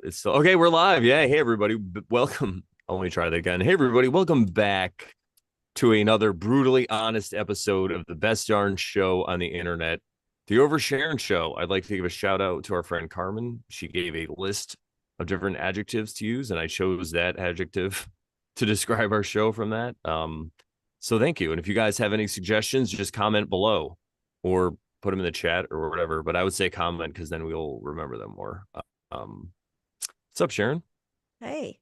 it's still okay. We're live. Yeah. Hey, everybody. Welcome. Let me try that again. Hey, everybody. Welcome back to another brutally honest episode of the best darn show on the internet, the Oversharing Show. I'd like to give a shout out to our friend Carmen. She gave a list of different adjectives to use, and I chose that adjective to describe our show from that. So thank you. And if you guys have any suggestions, just comment below or put them in the chat or whatever. But I would say comment because then we'll remember them more. What's up, Sharon? Hey,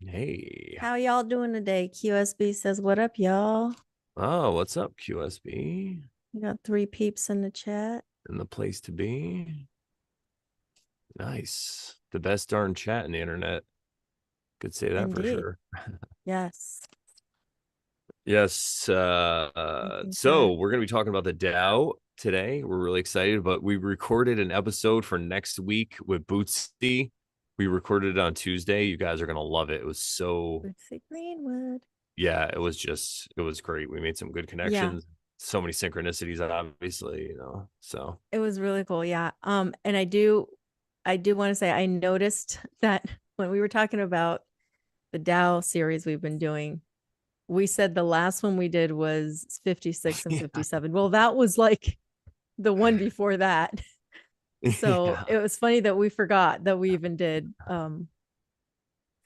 Hey. how y'all doing today? QSB says, what up, y'all? Oh, what's up, QSB? We got 3 peeps in the chat. And the place to be. Nice. The best darn chat in the internet. Could say that for Indeed. sure. Yes. Yes. So we're going to be talking about the Tao today. We're really excited, but we recorded an episode for next week with Bootsy. We recorded it on Tuesday. You guys are going to love it. It was so, Bootsy Greenwood. yeah, it was great. We made some good Yeah, connections. So many synchronicities, obviously, so. it was really cool. Yeah. And I do want to say I noticed that when we were talking about the Tao series we've been doing, we said the last one we did was 56 and Yeah. 57. Well, that was like the one before that. So Yeah. it was funny that we forgot that we even did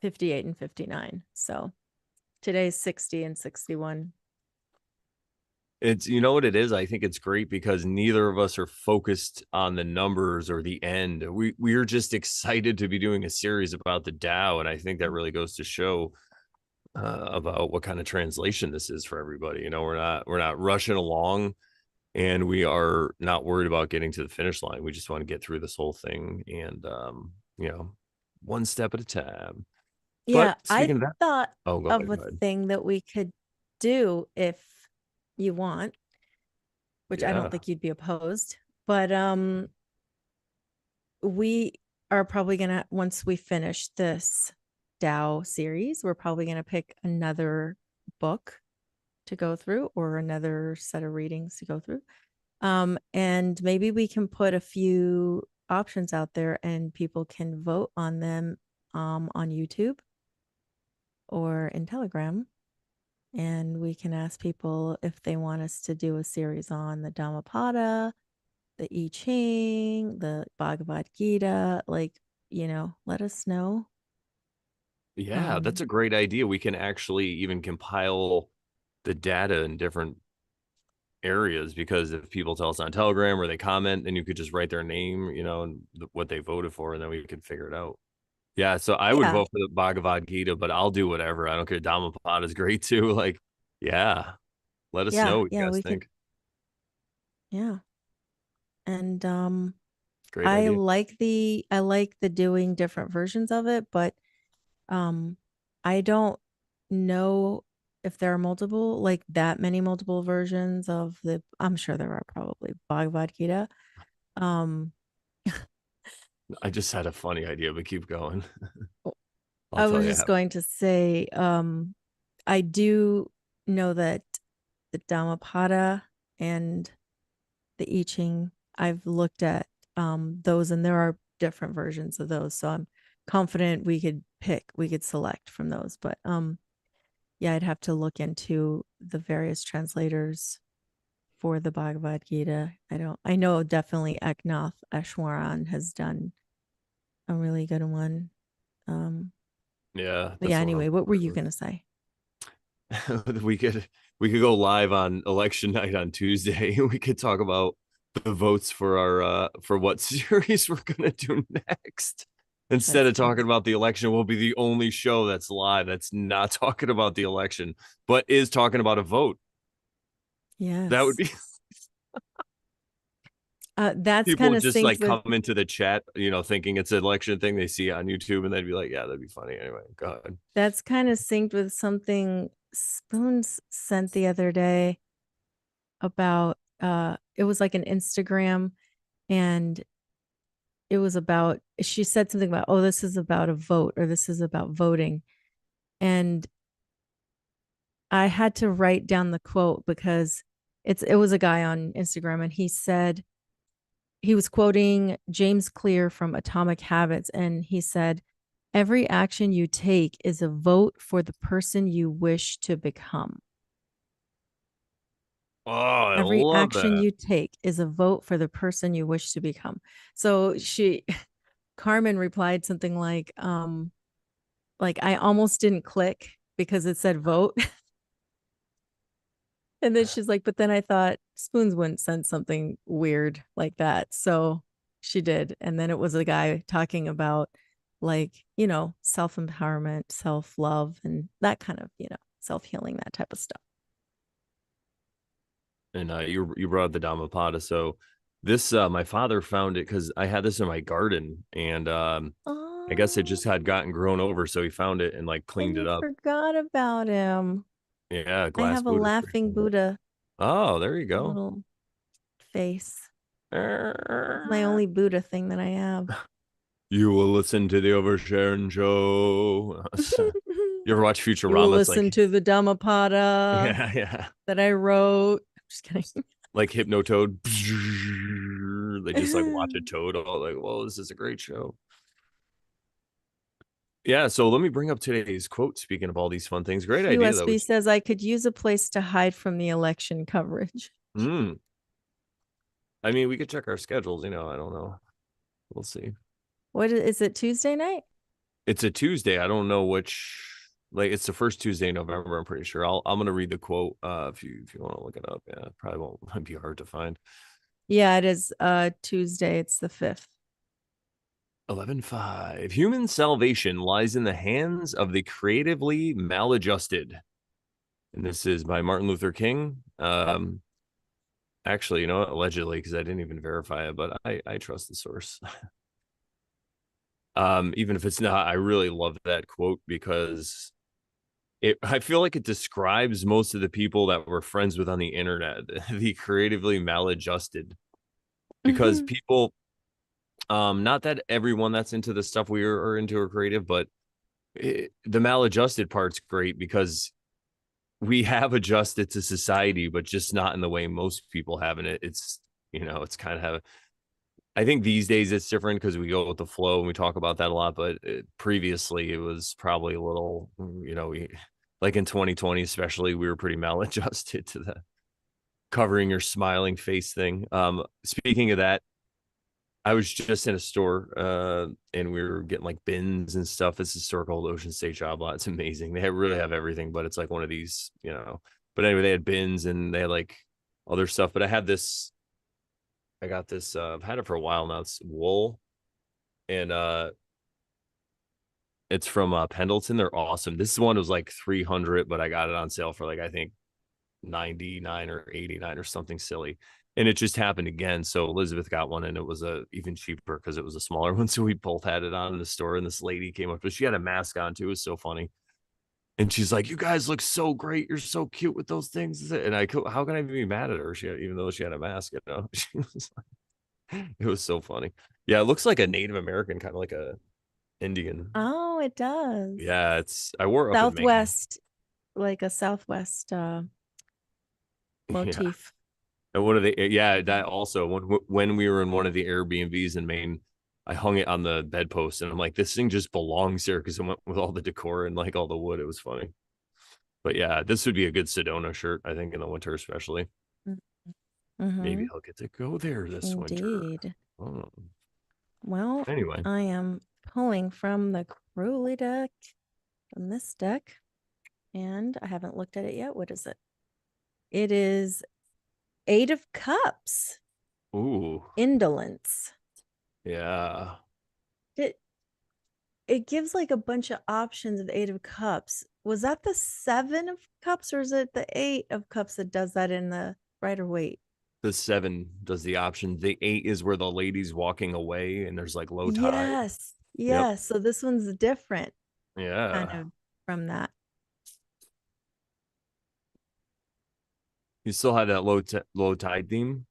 58 and 59. So today's 60 and 61. It's, you know what it is? I think it's great because neither of us are focused on the numbers or the end. We're just excited to be doing a series about the Tao, and I think that really goes to show about what kind of translation this is for everybody. We're not rushing along, and we are not worried about getting to the finish line. We just want to get through this whole thing, and one step at a time. Yeah, But I speaking of that, thought oh, go of ahead, a go ahead. thing that we could do if you want, which I don't Yeah, think you'd be opposed. But we are probably gonna, once we finish this Tao series, we're probably gonna pick another book to go through or another set of readings to go through. And maybe we can put a few options out there and people can vote on them on YouTube or in Telegram. And we can ask people if they want us to do a series on the Dhammapada, the I Ching, the Bhagavad Gita. Like, let us know. yeah, that's Um, a great idea. We can actually even compile the data in different areas because if people tell us on Telegram or they comment, then you could just write their name, and what they voted for, and then we could figure it out. Yeah, so I would yeah, vote for the Bhagavad Gita, but I'll do whatever. I don't care. Dhammapada is great too. Like, yeah, let us yeah, know what you yeah, guys we could, think. yeah. And Great I idea. like the doing different versions of it, but um I don't know if there are multiple, like that many multiple versions of the, I'm sure there are probably Bhagavad Gita. Um I just had a funny idea, but keep going. I'll I tell was you just how. going to say, I do know that the Dhammapada and the I Ching, I've looked at those, and there are different versions of those. So I'm confident we could select from those. But yeah, I'd have to look into the various translators for the Bhagavad Gita. I know definitely Eknath Ashwaran has done a really good one. Um, Yeah, but that's yeah, the one anyway, I'm what were you with. going to say? we could go live on election night on Tuesday. We could talk about the votes for our for what series we're gonna do next. Instead That's of true. talking about the election, we'll be the only show that's live that's not talking about the election, but is talking about a vote. That would Yes. be That's people kind of just synced like with come into the chat, thinking it's an election thing they see on YouTube, and they'd be like, "Yeah, that'd be funny." Anyway, go ahead. something Spoons sent the other day about it was like an Instagram, and it was about, she said something about, oh, this is about a vote, or this is about voting. And I had to write down the quote because it was a guy on Instagram, and he said he was quoting James Clear from Atomic Habits, and he said, "Every action you take is a vote for the person you wish to become." Oh, I Every love action that. you take is a vote for the person you wish to become. So Carmen replied something like I almost didn't click because it said vote. And then she's like, but then I thought Spoons wouldn't send something weird like that. So she did. And then it was a guy talking about like, self-empowerment, self-love, and that kind of, self-healing, that type of stuff. And you brought up the Dhammapada. So this my father found it because I had this in my garden, and I guess it Oh, just had gotten grown over, so he found it and like and cleaned it you up. forgot about him. Yeah, I glass have a Buddha. laughing Buddha Oh, there you go. little face. That's my only Buddha thing that I have. You will listen to the Oversharon show. You ever watch You will Futurama? It's listen like, to the Dhammapada yeah, yeah, that I wrote. I'm just kidding. like Hypnotoad. They just like watch a toad all like, whoa, this is a great show. Yeah, so let me bring up today's quote. Speaking of all these fun things, great idea though. QSB says I could use a place to hide from the election coverage. Mm, I mean, we could check our schedules. I don't know. We'll see. What is it, Tuesday night? It's a Tuesday. I don't know which. Like, it's the first Tuesday in November. I'm pretty sure. I'm gonna read the quote. If you want to look it up, yeah, probably won't might be hard to find. Yeah, it is Tuesday. It's the 5th. 11:5. Human salvation lies in the hands of the creatively maladjusted. And this is by Martin Luther King. Actually, allegedly, because I didn't even verify it, but I trust the source. Even if it's not, I really love that quote because I feel like it describes most of the people that we're friends with on the internet, the creatively maladjusted. Because people, not that everyone that's into the stuff we are into are creative, but the maladjusted part's great because we have adjusted to society, but just not in the way most people have in it. It's kind of, I think these days it's different because we go with the flow and we talk about that a lot. But previously it was probably a little, like in 2020, especially, we were pretty maladjusted to the covering your smiling face thing. Speaking of that, I was just in a store and we were getting like bins and stuff. It's a store called Ocean State Job Lot. It's amazing. They really have everything, but it's like one of these, But anyway, they had bins and they had like other stuff. But I got this. I've had it for a while now. It's wool, and it's from Pendleton. They're awesome. This one was like 300, but I got it on sale for like I think 99 or 89 or something silly. And it just happened again. So Elizabeth got one and it was even cheaper because it was a smaller one. So we both had it on in the store. And this lady came up, but she had a mask on too. It was so funny. And she's like, "You guys look so great. You're so cute with those things." And how can I be mad at her? Even though she had a mask, she was like, it was so funny. Yeah, it looks like a Native American, kind of like a Indian. Oh, it does. Yeah, I wore it up in Maine. Southwest, like a Southwest Yeah. motif. And that also when we were in one of the Airbnbs in Maine, I hung it on the bedpost and I'm like, this thing just belongs here because it went with all the decor and like all the wood. It was funny. But yeah, this would be a good Sedona shirt, I think, in the winter, especially. Maybe Mm-hmm. I'll get to go there this winter. Indeed. Oh. Well, Anyway, I am pulling from the Crowley deck, from this deck, and I haven't looked at it yet. What is it? It is Eight of Cups. ooh, Indolence. yeah. It gives like a bunch of options of Eight of Cups. Was that the Seven of Cups, or is it the Eight of Cups that does that in the Rider Waite? The 7 does the option. The 8 is where the lady's walking away and there's like low tide. Yes. Yep. Yes. So this one's different kind Yeah. of from that. You still have that low tide theme.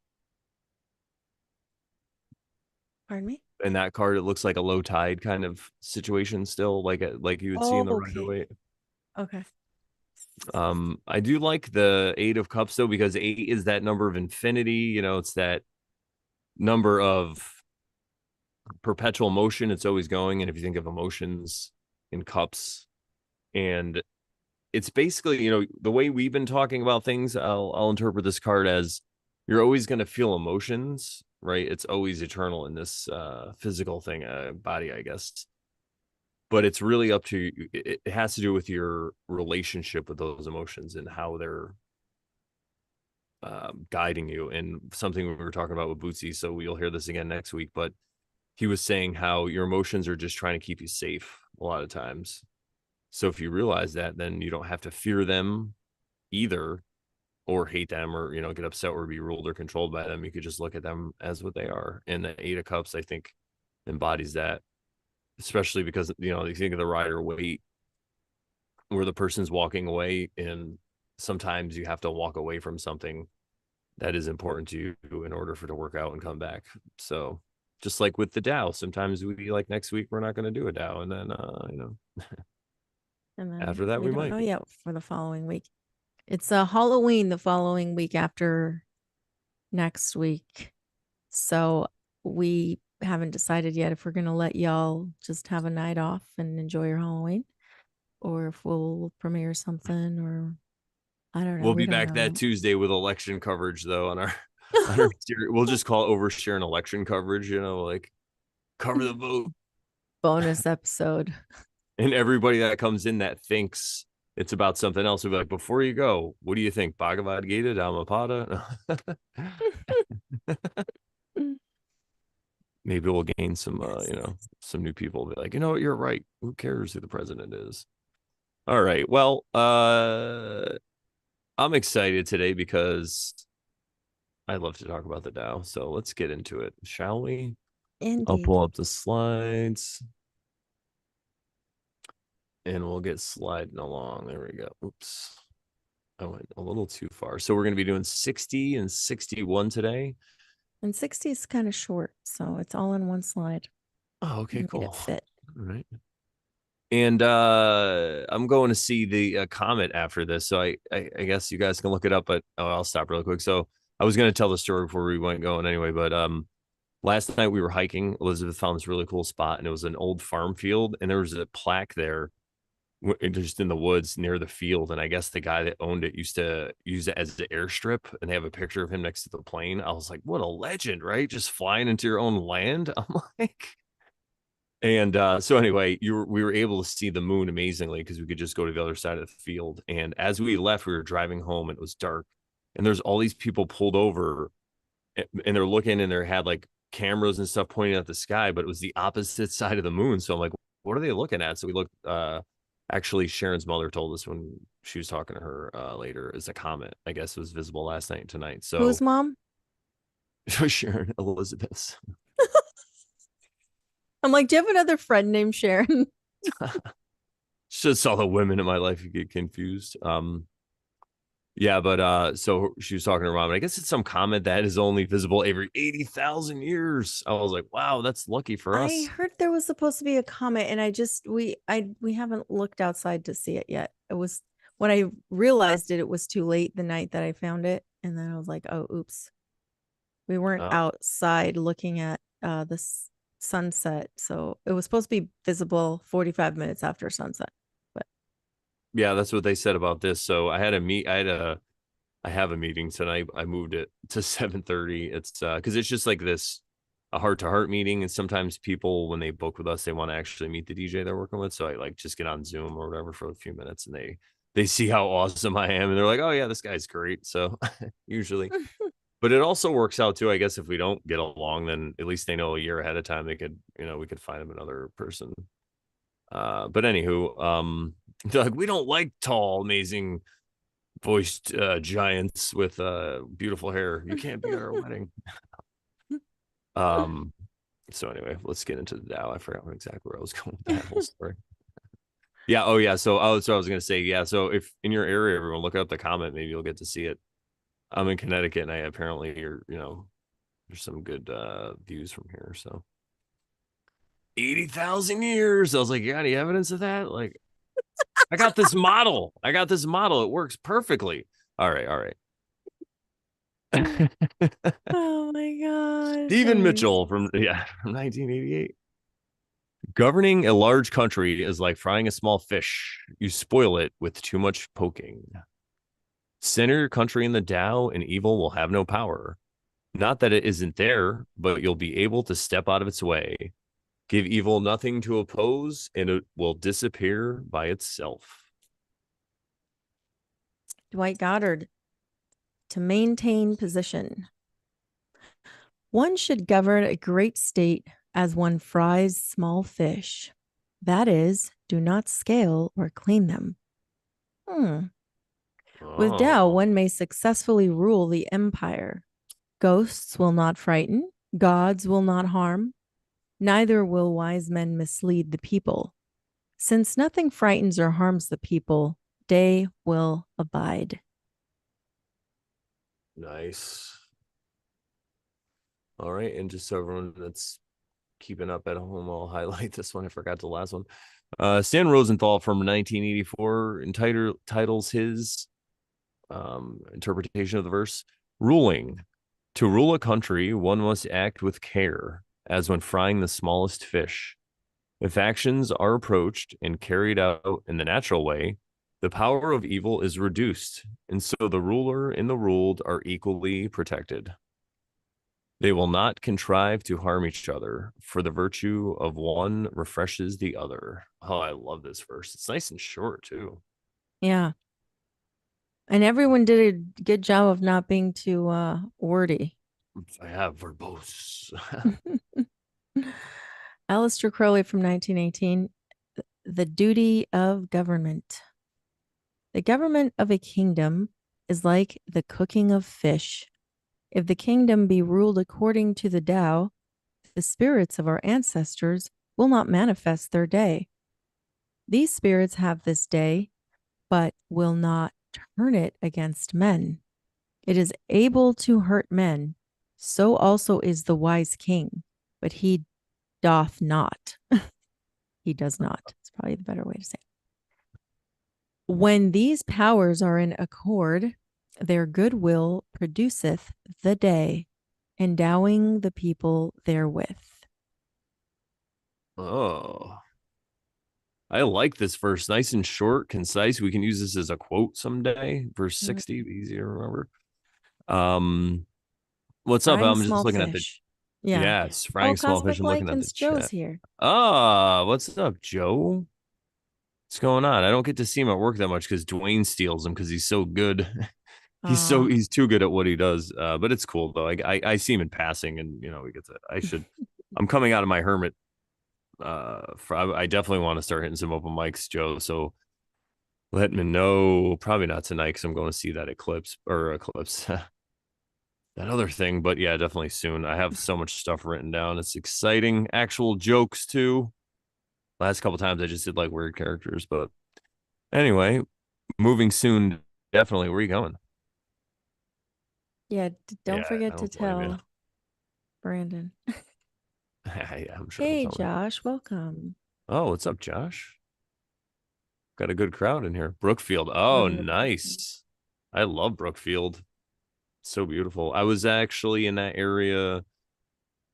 Pardon me? In that card, it looks like a low tide kind of situation still, like you would see in Oh, the Rider okay. Waite. Okay. I do like the 8 of Cups though, because 8 is that number of infinity. It's that number of perpetual motion. It's always going. And if you think of emotions in cups, and it's basically, the way we've been talking about things, I'll interpret this card as you're always going to feel emotions, right? It's always eternal in this physical thing, body, I guess. But it's really up to you. It has to do with your relationship with those emotions and how they're guiding you. And something we were talking about with Bootsy, so you'll hear this again next week, but he was saying how your emotions are just trying to keep you safe a lot of times. So if you realize that, then you don't have to fear them either, or hate them, or get upset or be ruled or controlled by them. You could just look at them as what they are. And the Eight of Cups, I think, embodies that, especially because you think of the Rider Waite, where the person's walking away, and sometimes you have to walk away from something that is important to you in order for it to work out and come back. So just like with the Tao, sometimes we like next week we're not going to do a Tao, and then And then after that we we don't might know yet for the following week. It's a Halloween the following week after next week. So we haven't decided yet if we're going to let y'all just have a night off and enjoy your Halloween, or if we'll premiere something, or I don't know. We'll We be don't back that know. Tuesday with election coverage, though, on our we'll just call it oversharing election coverage, like cover the vote. Bonus episode. And everybody that comes in that thinks it's about something else will be like, before you go, what do you think? Bhagavad Gita, Dhammapada? Maybe we'll gain some, some new people. Be like, you know what, you're right. Who cares who the president is? All right. Well, I'm excited today because I love to talk about the Tao. So let's get into it, shall we? I'll Indeed. pull up the slides and we'll get sliding along. There we go. Oops. I went a little too far. So we're going to be doing 60 and 61 today. And 60 is kind of short, so it's all in one slide. Oh, okay, cool. It fit. All right. And I'm going to see the comet after this. So I guess you guys can look it up, but I'll stop really quick. So I was going to tell the story before we went going anyway, but last night we were hiking. Elizabeth found this really cool spot, and it was an old farm field, and there was a plaque there just in the woods near the field. And I guess the guy that owned it used to use it as the airstrip, and they have a picture of him next to the plane. I was like, what a legend, right? Just flying into your own land. I'm like, and so anyway, we were able to see the moon amazingly because we could just go to the other side of the field. And as we left, we were driving home and it was dark, and there's all these people pulled over, and they're looking, and they had like cameras and stuff pointing at the sky, but it was the opposite side of the moon. So I'm like, what are they looking at? So we looked, actually Sharon's mother told us when she was talking to her later, is a comet, I guess, was visible last night and tonight. So Whose mom? Sharon, Elizabeth. I'm like, do you have another friend named Sharon? Just all the women in my life, you get confused. Yeah, but so she was talking to Rob, and I guess it's some comet that is only visible every 80,000 years. I was like, wow, that's lucky for us. I heard there was supposed to be a comet, and we haven't looked outside to see it yet. It was when I realized it was too late the night that I found it, and then I was like, oh, oops. We weren't outside looking at the sunset, so it was supposed to be visible 45 minutes after sunset. But yeah, that's what they said about this. So I have a meeting tonight. I moved it to 7:30. It's because it's just like this, a heart-to-heart meeting, and sometimes people, when they book with us, they want to actually meet the DJ they're working with. So I like just get on Zoom or whatever for a few minutes, and they see how awesome I am, and they're like, oh yeah, this guy's great. So usually, but it also works out too, I guess. If we don't get along, then at least they know a year ahead of time we could find them another person. But anywho, they're like, we don't like tall, amazing voiced giants with beautiful hair. You can't be at our wedding. So anyway, let's get into the Tao. I forgot exactly where I was going with that whole story. Yeah. Oh yeah. So I was gonna say, yeah. So if in your area, everyone look up the comet, maybe you'll get to see it. I'm in Connecticut, and I apparently there's some good views from here. So 80,000 years. I was like, you got any evidence of that? Like, I got this model. It works perfectly. All right. Oh my gosh. Stephen Mitchell from 1988. Governing a large country is like frying a small fish. You spoil it with too much poking. Center your country in the Tao, and evil will have no power. Not that it isn't there, but you'll be able to step out of its way. Give evil nothing to oppose, and it will disappear by itself. Dwight Goddard. To maintain position. One should govern a great state as one fries small fish. That is, do not scale or clean them. With Tao, Oh, one may successfully rule the empire. Ghosts will not frighten, gods will not harm, neither will wise men mislead the people. Since nothing frightens or harms the people, day will abide. nice. All right. And just so everyone that's keeping up at home, I'll highlight this one. I forgot the last one. Stan Rosenthal from 1984 titles his interpretation of the verse ruling. To rule a country, one must act with care, as when frying the smallest fish. If actions are approached and carried out in the natural way, the power of evil is reduced, and so the ruler and the ruled are equally protected. They will not contrive to harm each other, for the virtue of one refreshes the other. Oh, I love this verse. It's nice and short, too. Yeah. And everyone did a good job of not being too wordy. I have verbose. Aleister Crowley from 1918, The Duty of Government. The government of a kingdom is like the cooking of fish. If the kingdom be ruled according to the Tao, the spirits of our ancestors will not manifest their day. These spirits have this day, but will not turn it against men. It is able to hurt men. So also is the wise king, but he doth not. He does not. It's probably the better way to say it. When these powers are in accord, their goodwill produceth the day, endowing the people therewith. Oh, I like this verse. Nice and short, concise. We can use this as a quote someday. Verse 60, easy to remember. What's up? Frying I'm just small looking at the fish. Yeah. yes, Oh, frying small fish. Cosmic I'm looking at the Lichens, Joe's chat. here. What's up, Joe? What's going on? I don't get to see him at work that much because Dwayne steals him because he's so good. He's too good at what he does. But it's cool though. I see him in passing, and we get to. I'm coming out of my hermit. I definitely want to start hitting some open mics, Joe. So let me know. Probably not tonight because I'm going to see that eclipse that other thing. But yeah, definitely soon. I have so much stuff written down. It's exciting. Actual jokes too. Last couple times I just did like weird characters, but anyway, moving soon. Definitely. Where are you going? Yeah, don't Yeah, I forget to don't blame you. tell Brandon. Yeah, I'm sure. Hey, Josh, welcome. Oh, what's up, Josh? Got a good crowd in here. Brookfield. Oh, Welcome to nice. I love Brookfield. So beautiful. I was actually in that area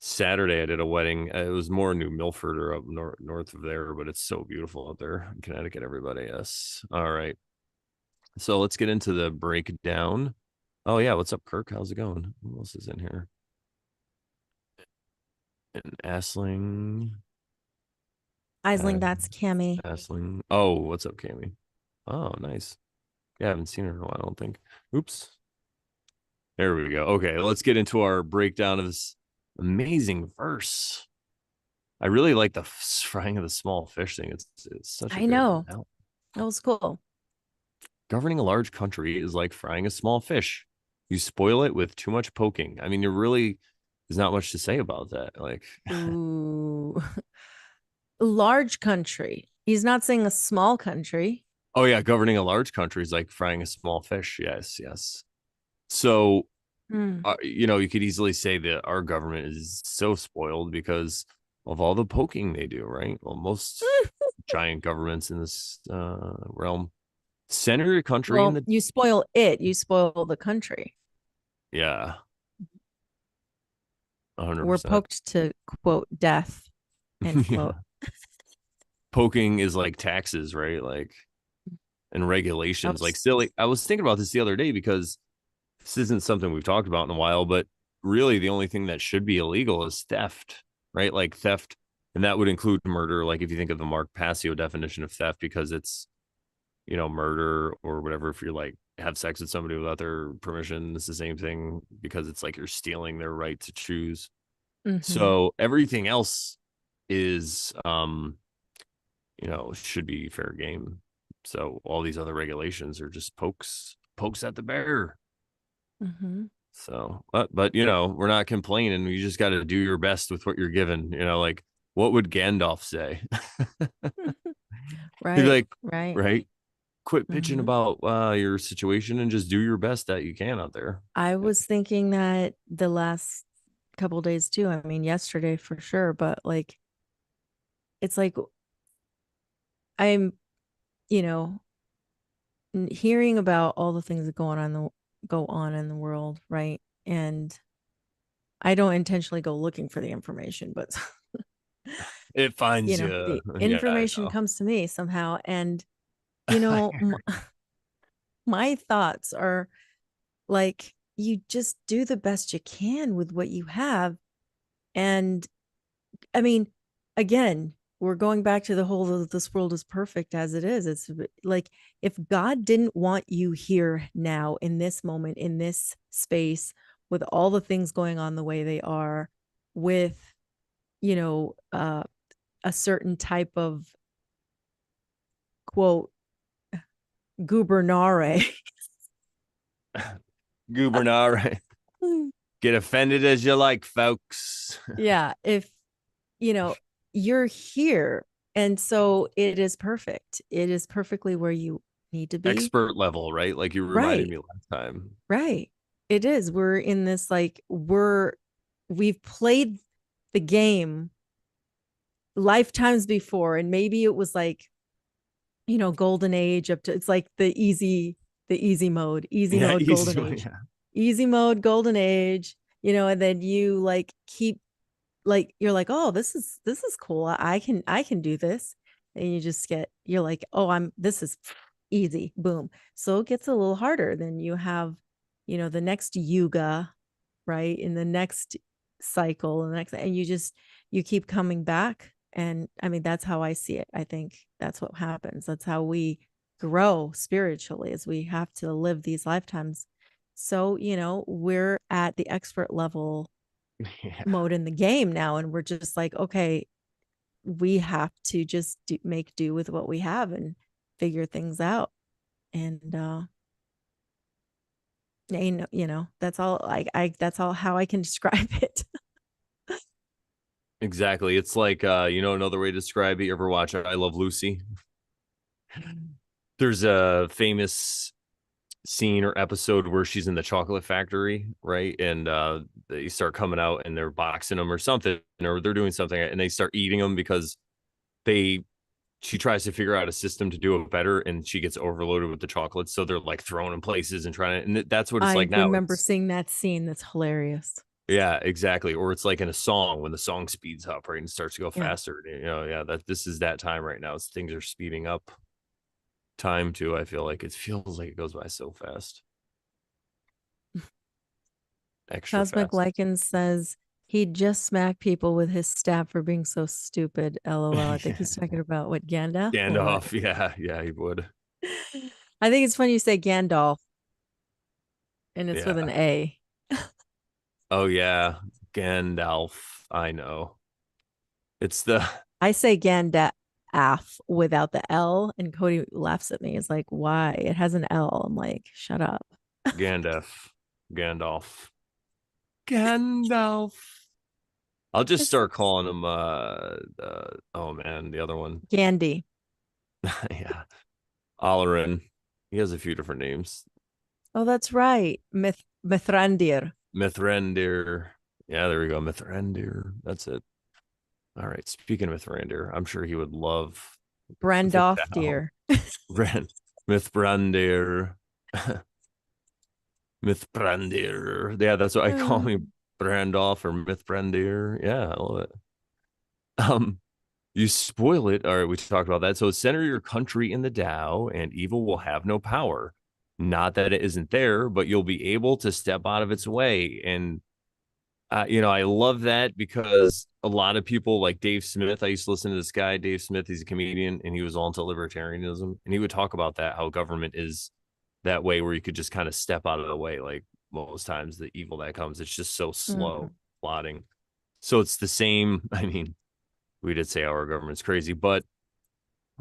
Saturday. I did a wedding. It was more New Milford or up north of there, but it's so beautiful out there in Connecticut, everybody. Yes. All right. So let's get into the breakdown. Oh, yeah. What's up, Kirk? How's it going? Who else is in here? And Asling. Isling, that's Cammy. Asling. Oh, what's up, Cammy? Oh, nice. Yeah, I haven't seen her in a while, I don't think. Oops. There we go. Okay, let's get into our breakdown of this amazing verse. I really like the frying of the small fish thing. It's such a I good know. analogy. That was cool. Governing a large country is like frying a small fish. You spoil it with too much poking. I mean, there's not much to say about that. Like, Ooh. Large country. He's not saying a small country. oh yeah, governing a large country is like frying a small fish. Yes, yes. So, you could easily say that our government is so spoiled because of all the poking they do, right? Well, most giant governments in this realm center your country in Well, the you spoil it, you spoil the country. Yeah, We're 100%. poked to quote death end Yeah. quote. Poking is like taxes, right? Like, and regulations. Like, Oops. silly. I was thinking about this the other day because this isn't something we've talked about in a while, but really the only thing that should be illegal is theft, right? Like theft, and that would include murder. Like if you think of the Mark Passio definition of theft, because it's, murder or whatever. If you're like have sex with somebody without their permission, it's the same thing because it's like you're stealing their right to choose. Mm-hmm. So everything else is, should be fair game. So all these other regulations are just pokes at the bear. Mm-hmm. So, but we're not complaining. You just got to do your best with what you're given. Like what would Gandalf say? He'd be Right. like, Right. right, quit bitching Mm-hmm. about your situation and just do your best that you can out there. I was thinking that the last couple days too. I mean, yesterday for sure, but like it's like I'm, you know, hearing about all the things that go on in the world, right? And I don't intentionally go looking for the information, but It finds you. the Yeah, I information know. comes to me somehow. And, you know, my thoughts are like, you just do the best you can with what you have. And I mean, again, we're going back to the whole this world is perfect as it is. It's like if God didn't want you here now in this moment, in this space, with all the things going on the way they are, with, you know, a certain type of quote gubernare. Gubernare. Get offended as you like, folks. Yeah, if you know you're here, and so it is perfect. It is perfectly where you need to be. Expert level, right? Like you reminded Right, me last time. right. It is. We're in this like we've played the game lifetimes before, and maybe it was like golden age up to it's like the easy Yeah, mode, golden easy. age, Yeah. easy mode, golden age. And then you like keep like you're like, oh, this is cool. I can do this. And you're like, oh, this is easy. Boom. So it gets a little harder. Then you have, the next yuga, right? In the next cycle, and the next, and you keep coming back. And I mean, that's how I see it. I think that's what happens. That's how we grow spiritually, is we have to live these lifetimes. So, we're at the expert level Yeah. mode in the game now, and we're just like, okay, we have to just make do with what we have and figure things out. And that's all I that's all how I can describe it. Exactly. It's like another way to describe it. You ever watch I Love Lucy? There's a famous scene or episode where she's in the chocolate factory, right? And they start coming out and they're boxing them or something, or they're doing something, and they start eating them because they she tries to figure out a system to do it better, and she gets overloaded with the chocolates, so they're like thrown in places and trying to, and that's what it's I like now. remember It's seeing that scene. That's hilarious. Yeah, exactly. Or it's like in a song when the song speeds up, right, and starts to go Yeah. faster. Yeah, that this is that time right now. It's, things are speeding up. Time too. I feel like it feels like it goes by so fast, extra Cosmic fast. Lycan says he'd just smack people with his staff for being so stupid. LOL. I think he's talking about what, Gandalf or what? Gandalf. Yeah, he would. I think it's funny you say Gandalf and it's with an Yeah. A. Oh yeah, Gandalf. I know. It's the I say Gandalf without the L, and Cody laughs at me. It's like, why? It has an L. I'm like, shut up. Gandalf. Gandalf. Gandalf. I'll just It's start calling him oh man, the other one. Gandhi. Yeah. Olerin. He has a few different names. Oh, that's right. Mithrandir. Mithrandir. Yeah, there we go. Mithrandir. That's it. All right. Speaking of Mithrandir, I'm sure he would love the Brandoff Tao. dear. Mithrandir. Mythbrandir. Yeah, that's what I call me, Um, Brandolph or Mythbrandir. Yeah, I love it. Um, you spoil it. All right, we talked about that. So center your country in the Tao, and evil will have no power. Not that it isn't there, but you'll be able to step out of its way. And I love that because a lot of people like Dave Smith. I used to listen to this guy, Dave Smith. He's a comedian, and he was all into libertarianism, and he would talk about that how government is that way, where you could just kind of step out of the way. Like most times, the evil that comes, it's just so slow, mhm. plodding. So it's the same. I mean, we did say our government's crazy, but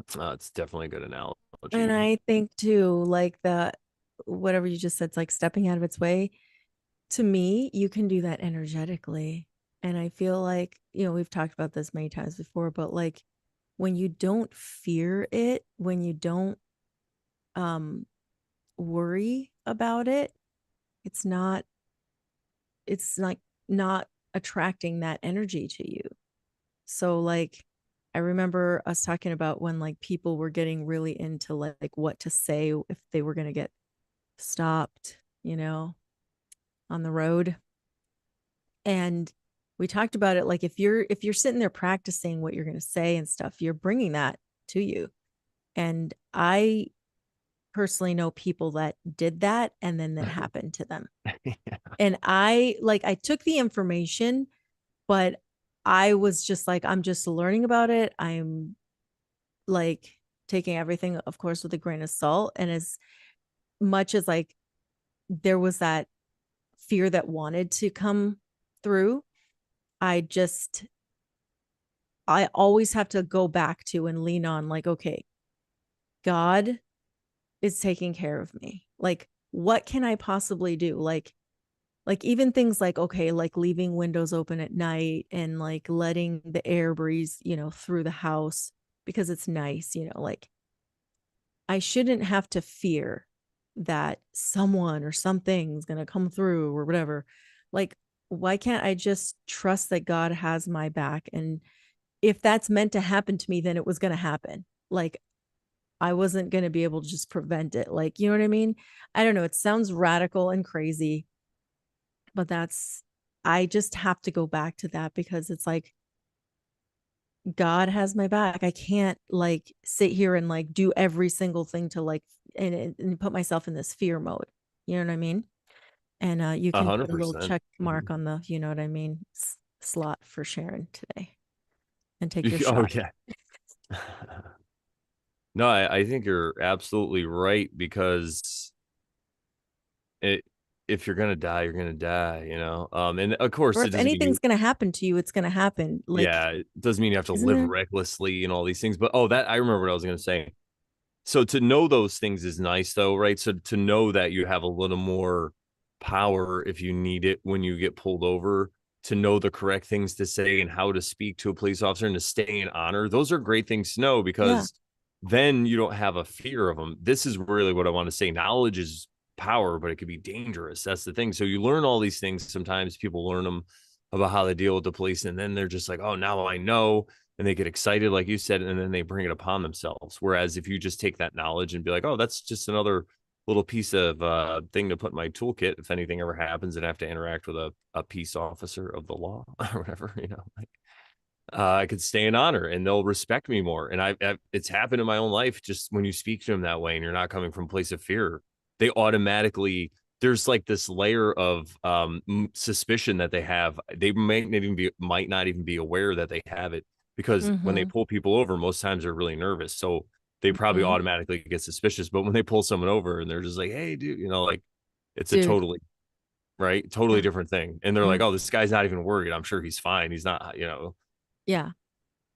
it's definitely a good And analogy. I think too, like the whatever you just said, it's like stepping out of its way. To me, you can do that energetically. And I feel like, we've talked about this many times before, but like when you don't fear it, when you don't um worry about it, it's not it's like not attracting that energy to you. So like I remember us talking about when like people were getting really into like what to say if they were going to get stopped, on the road. And we talked about it like if you're sitting there practicing what you're going to say and stuff, you're bringing that to you. And I personally know people that did that and then that happened to them. And I took the information, but I was just like, I'm just learning about it. I'm like taking everything, of course, with a grain of salt. And as much as like there was that fear that wanted to come through, I just, I always have to go back to and lean on, like, okay, God is taking care of me. Like, what can I possibly do? Like even things like, okay, like leaving windows open at night and like letting the air breeze, through the house because it's nice, like I shouldn't have to fear that someone or something's going to come through or whatever. Like, why can't I just trust that God has my back? And if that's meant to happen to me, then it was going to happen. Like, I wasn't going to be able to just prevent it. Like, you know what I mean? I don't know. It sounds radical and crazy, but I just have to go back to that because it's like, God has my back. I can't like sit here and like do every single thing to like and put myself in this fear mode. You know what I mean? And you A can hundred put a little percent. check mark on the, you know what I mean, slot for Sharon today and take your Oh shot. yeah. No, I think you're absolutely right because it if you're gonna die, you're gonna die. And of Or course it if doesn't mean anything's you going to happen to you, it's going to happen. Like, yeah, it doesn't mean you have to isn't live there? recklessly and all these things. But that I remember what I was gonna say. So to know those things is nice though, right? So to know that you have a little more power if you need it when you get pulled over, to know the correct things to say and how to speak to a police officer and to stay in honor, those are great things to know Yeah. because then you don't have a fear of them. This is really what I want to say. Knowledge is power, but it could be dangerous. That's the thing. So you learn all these things. Sometimes people learn them about how they deal with the police, and then they're just like, oh, now I know, and they get excited, like you said, and then they bring it upon themselves. Whereas if you just take that knowledge and be like, oh, that's just another little piece of thing to put in my toolkit if anything ever happens and I have to interact with a peace officer of the law or whatever, like I could stay in honor and they'll respect me more. And it's happened in my own life. Just when you speak to them that way and you're not coming from a place of fear, they automatically, there's like this layer of suspicion that they have. They might not even be aware that they have it because when they Mm-hmm. pull people over, most times they're really nervous. So they probably Mm-hmm. automatically get suspicious. But when they pull someone over and they're just like, hey, dude, like it's a Dude. totally right, totally Yeah. different thing. And they're like, Mm. oh, this guy's not even worried. I'm sure he's fine. He's not. Yeah.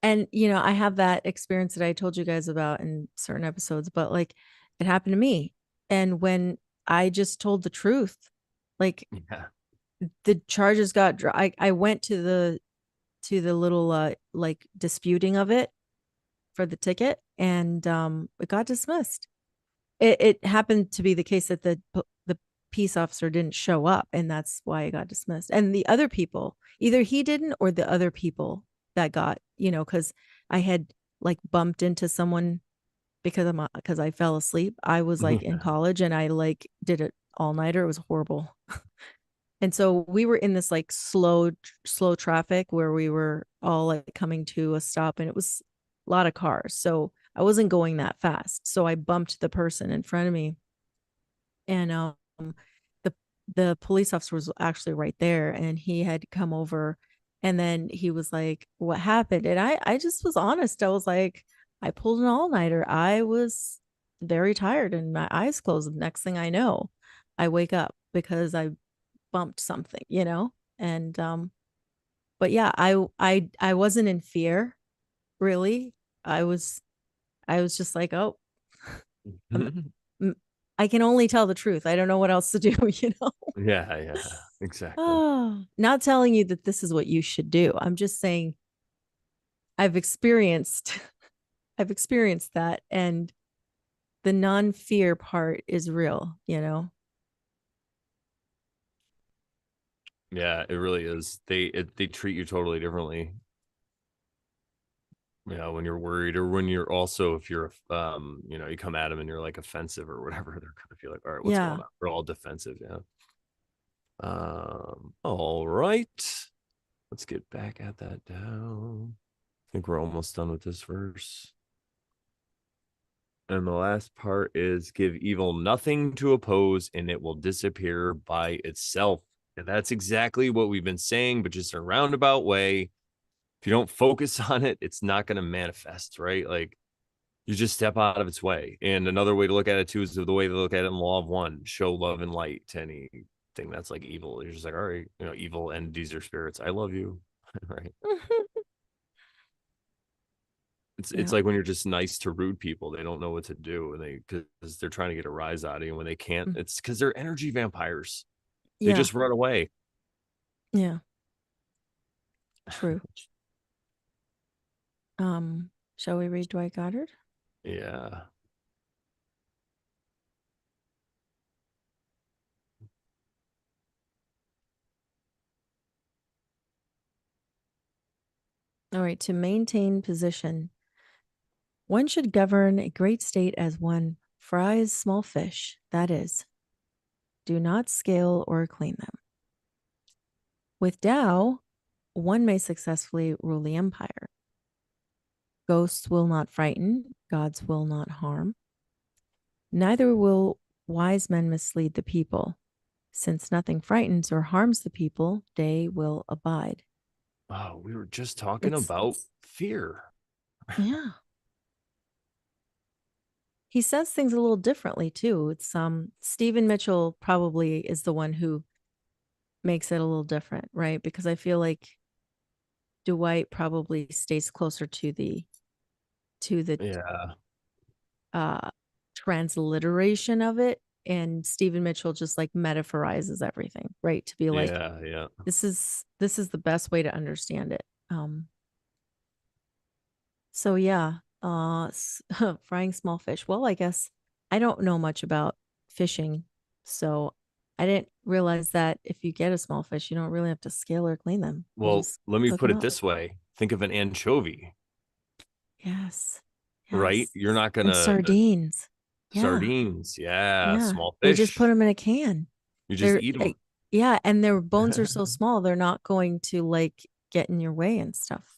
And I have that experience that I told you guys about in certain episodes, but like it happened to me. And when I just told the truth, like Yeah. the charges got I went to the little like disputing of it for the ticket and it got dismissed. It happened to be the case that the peace officer didn't show up and that's why it got dismissed. And the other people, either he didn't or the other people that got, cuz I had like bumped into someone because I fell asleep. I was like in college and I like did all-nighter. It was horrible. And so we were in this like slow traffic where we were all like coming to a stop, and it was a lot of cars. So I wasn't going that fast. So I bumped the person in front of me, and the the police officer was actually right there, and he had come over, and then he was like, "What happened?" And I just was honest. I was like, "I pulled an all-nighter. I was very tired and my eyes closed. Next thing I know, I wake up because I bumped something, you know?" And but yeah, I wasn't in fear, really. I was I was just like, "Oh, I'm, I can only tell the truth. I don't know what else to do," you know? Yeah, yeah, exactly. Oh, not telling you that this is what you should do. I'm just saying I've experienced I've experienced that, and the non-fear part is real, you know? Yeah, it really is. They treat you totally differently. Yeah, when you're worried, or when you're also, if you're you come at them and you're like offensive or whatever, they're gonna feel like, all right, what's going Yeah. on? We're all defensive. Yeah. All right. Let's get back at that down. I think we're almost done with this verse. And the last part is give evil nothing to oppose and it will disappear by itself. And that's exactly what we've been saying, but just in a roundabout way. If you don't focus on it, it's not going to manifest, right? Like you just step out of its way. And another way to look at it too is the way they look at it in Law of One: show love and light to anything that's like evil. You're just like, all right, evil entities or spirits, I love you. Right. It's Yeah. like when you're just nice to rude people, they don't know what to do, and because they're trying to get a rise out of you when they can't. Mm. It's because they're energy vampires. They Yeah. just run away. Yeah. True. Shall we read Dwight Goddard? Yeah. All right. To maintain position, one should govern a great state as one fries small fish, that is, do not scale or clean them. With Tao, one may successfully rule the empire. Ghosts will not frighten, gods will not harm. Neither will wise men mislead the people. Since nothing frightens or harms the people, they will abide. Oh, we were just talking It's, about fear. yeah. He says things a little differently too. It's Stephen Mitchell probably is the one who makes it a little different, right? Because I feel like Dwight probably stays closer to the Yeah. uh transliteration of it, and Stephen Mitchell just like metaphorizes everything, right? To be like, Yeah. Yeah. this is the best way to understand it. So yeah, frying small fish. Well, I guess I don't know much about fishing, so I didn't realize that if you get a small fish, you don't really have to scale or clean them. You Well, just let me cook put them it up. this way. Think of an anchovy, Yes. right? Yes. You're not And gonna sardines. Yeah. sardines. Yeah. Yeah. Small They just put fish. them in a can. You just They're eat them. yeah, and their bones are so small, they're not going to like get in your way and stuff.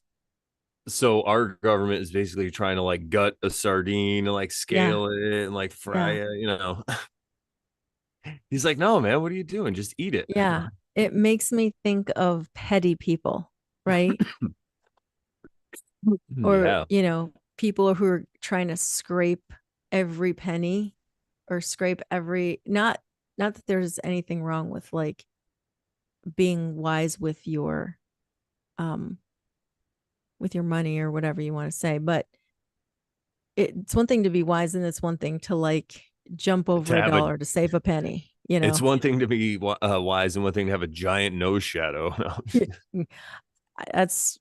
So our government is basically trying to like gut a sardine and like Yeah. scale it and like fry Yeah. it. He's like, no, man, what are you doing? Just eat it. Yeah. It makes me think of petty people, right? Or, Yeah. people who are trying to scrape every penny or scrape every not that there's anything wrong with like being wise um with your money or whatever you want to say, but it's one thing to be wise and it's one thing to like jump To over a have a, dollar to save a penny, you it's know. one thing to be wise and one thing to have a giant nose shadow. That's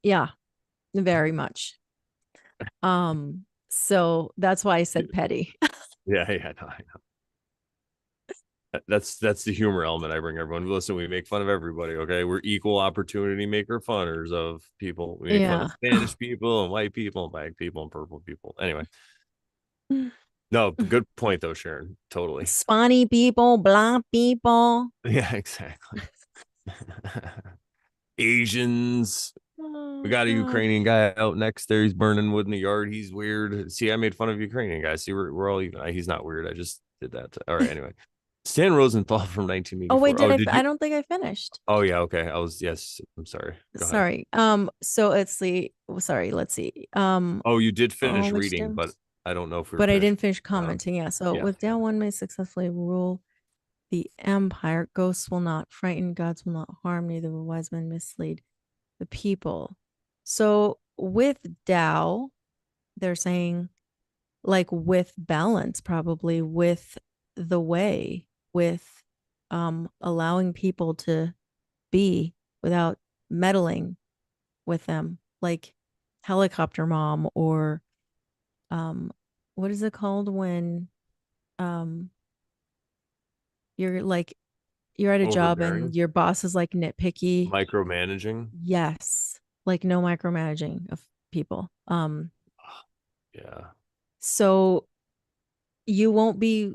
yeah, very much. So that's why I said petty. Yeah, yeah, no, I know. That's the humor element I bring everyone. Listen, we make fun of everybody. Okay, we're equal opportunity maker funners of people. We make fun Yeah. of Spanish people and white people and black people and purple people. Anyway, No, good point though, Sharon. Totally. Spawny people, black people. Yeah, exactly. Asians. We Oh got a God. Ukrainian guy out next there. He's burning wood in the yard. He's weird. See, I made fun of Ukrainian guys. See, we're all even. He's not weird. I just did that. All right. Anyway, Stan Rosenthal from Oh wait, 1984. did Oh, I? did you? I don't think I finished. Oh, yeah. Okay. I was. Yes. I'm sorry. Go ahead. Sorry. So let's see. Sorry. Let's see. Oh, you did Oh, finish which reading, down? but I don't know if we were But I finished. didn't finish commenting. Yeah. So Yeah. with down, one may successfully rule the empire. Ghosts will not frighten. Gods will not harm. Neither will wise men mislead the people. So with Tao, they're saying like with balance, probably with the way, with allowing people to be without meddling with them, like helicopter mom or um what is it called when um you're like you're at a job and Overbearing, your boss is like nitpicky. micromanaging. Yes, like no micromanaging of people. Yeah. So you won't be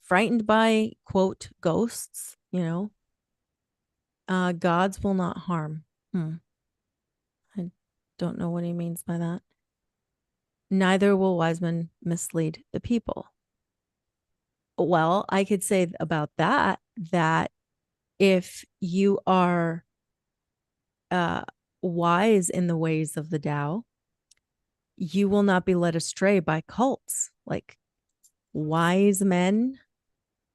frightened by quote ghosts, gods will not harm. I don't know what he means by that. Neither will wise men mislead the people. Well, I could say about that if you are uh wise in the ways of the Tao, you will not be led astray by cults, like wise men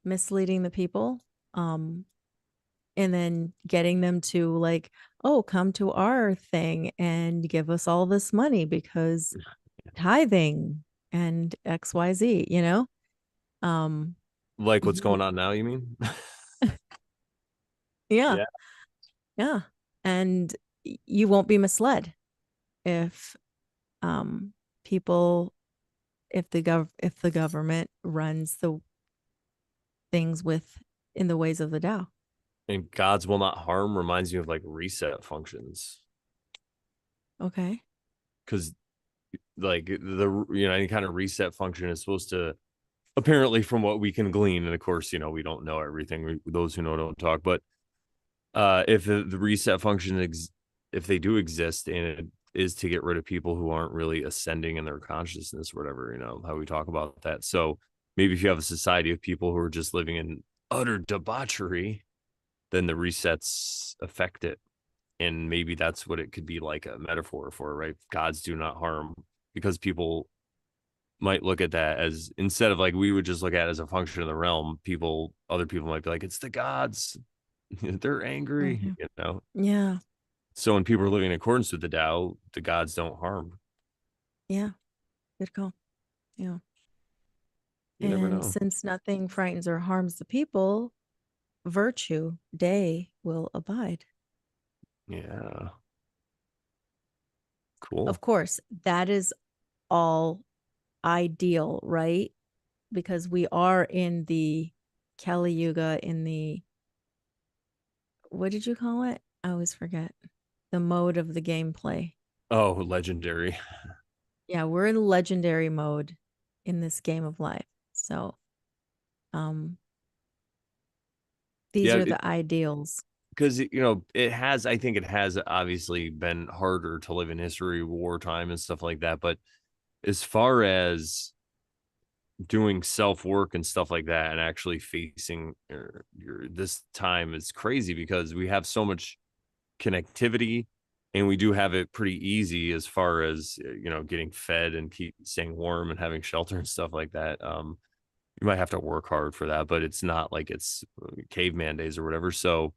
misleading the people. And then getting them to like, oh, come to our thing and give us all this money because tithing and XYZ, Um, Like what's you, going on now, you mean? yeah, Yeah. yeah. And you won't be misled if um people if the government runs the things with in the ways of the Tao. And gods will not harm reminds me of like reset functions. Okay. Because like any kind of reset function is supposed to, apparently from what we can glean, and of course we don't know everything, those who know don't talk, but if the reset function if they do exist, and it is to get rid of people who aren't really ascending in their consciousness or whatever, how we talk about that. So maybe if you have a society of people who are just living in utter debauchery, then the resets affect it. And maybe that's what it could be, like a metaphor for, right? Gods do not harm, because people might look at that as, instead of like we would just look at it as a function of the realm, other people might be like, it's the gods. They're angry, Okay. Yeah. So when people are living in accordance with the Tao, the gods don't harm. Yeah. Good call. Yeah. You never And know. since nothing frightens or harms the people, virtue, day will abide. Yeah. Cool. Of course, that is all ideal, right? Because we are in the Kali Yuga, in the, what did you call it? I always forget the mode of the gameplay. Oh, legendary. Yeah, we're in legendary mode in this game of life. So, um, these Yeah, are the ideals. because I think it has obviously been harder to live in history, wartime and stuff like that. But as far as doing self work and stuff like that, and actually facing this time, is crazy because we have so much connectivity, and we do have it pretty easy as far as getting fed and keep staying warm and having shelter and stuff like that. You might have to work hard for that, but it's not like it's caveman days or whatever. So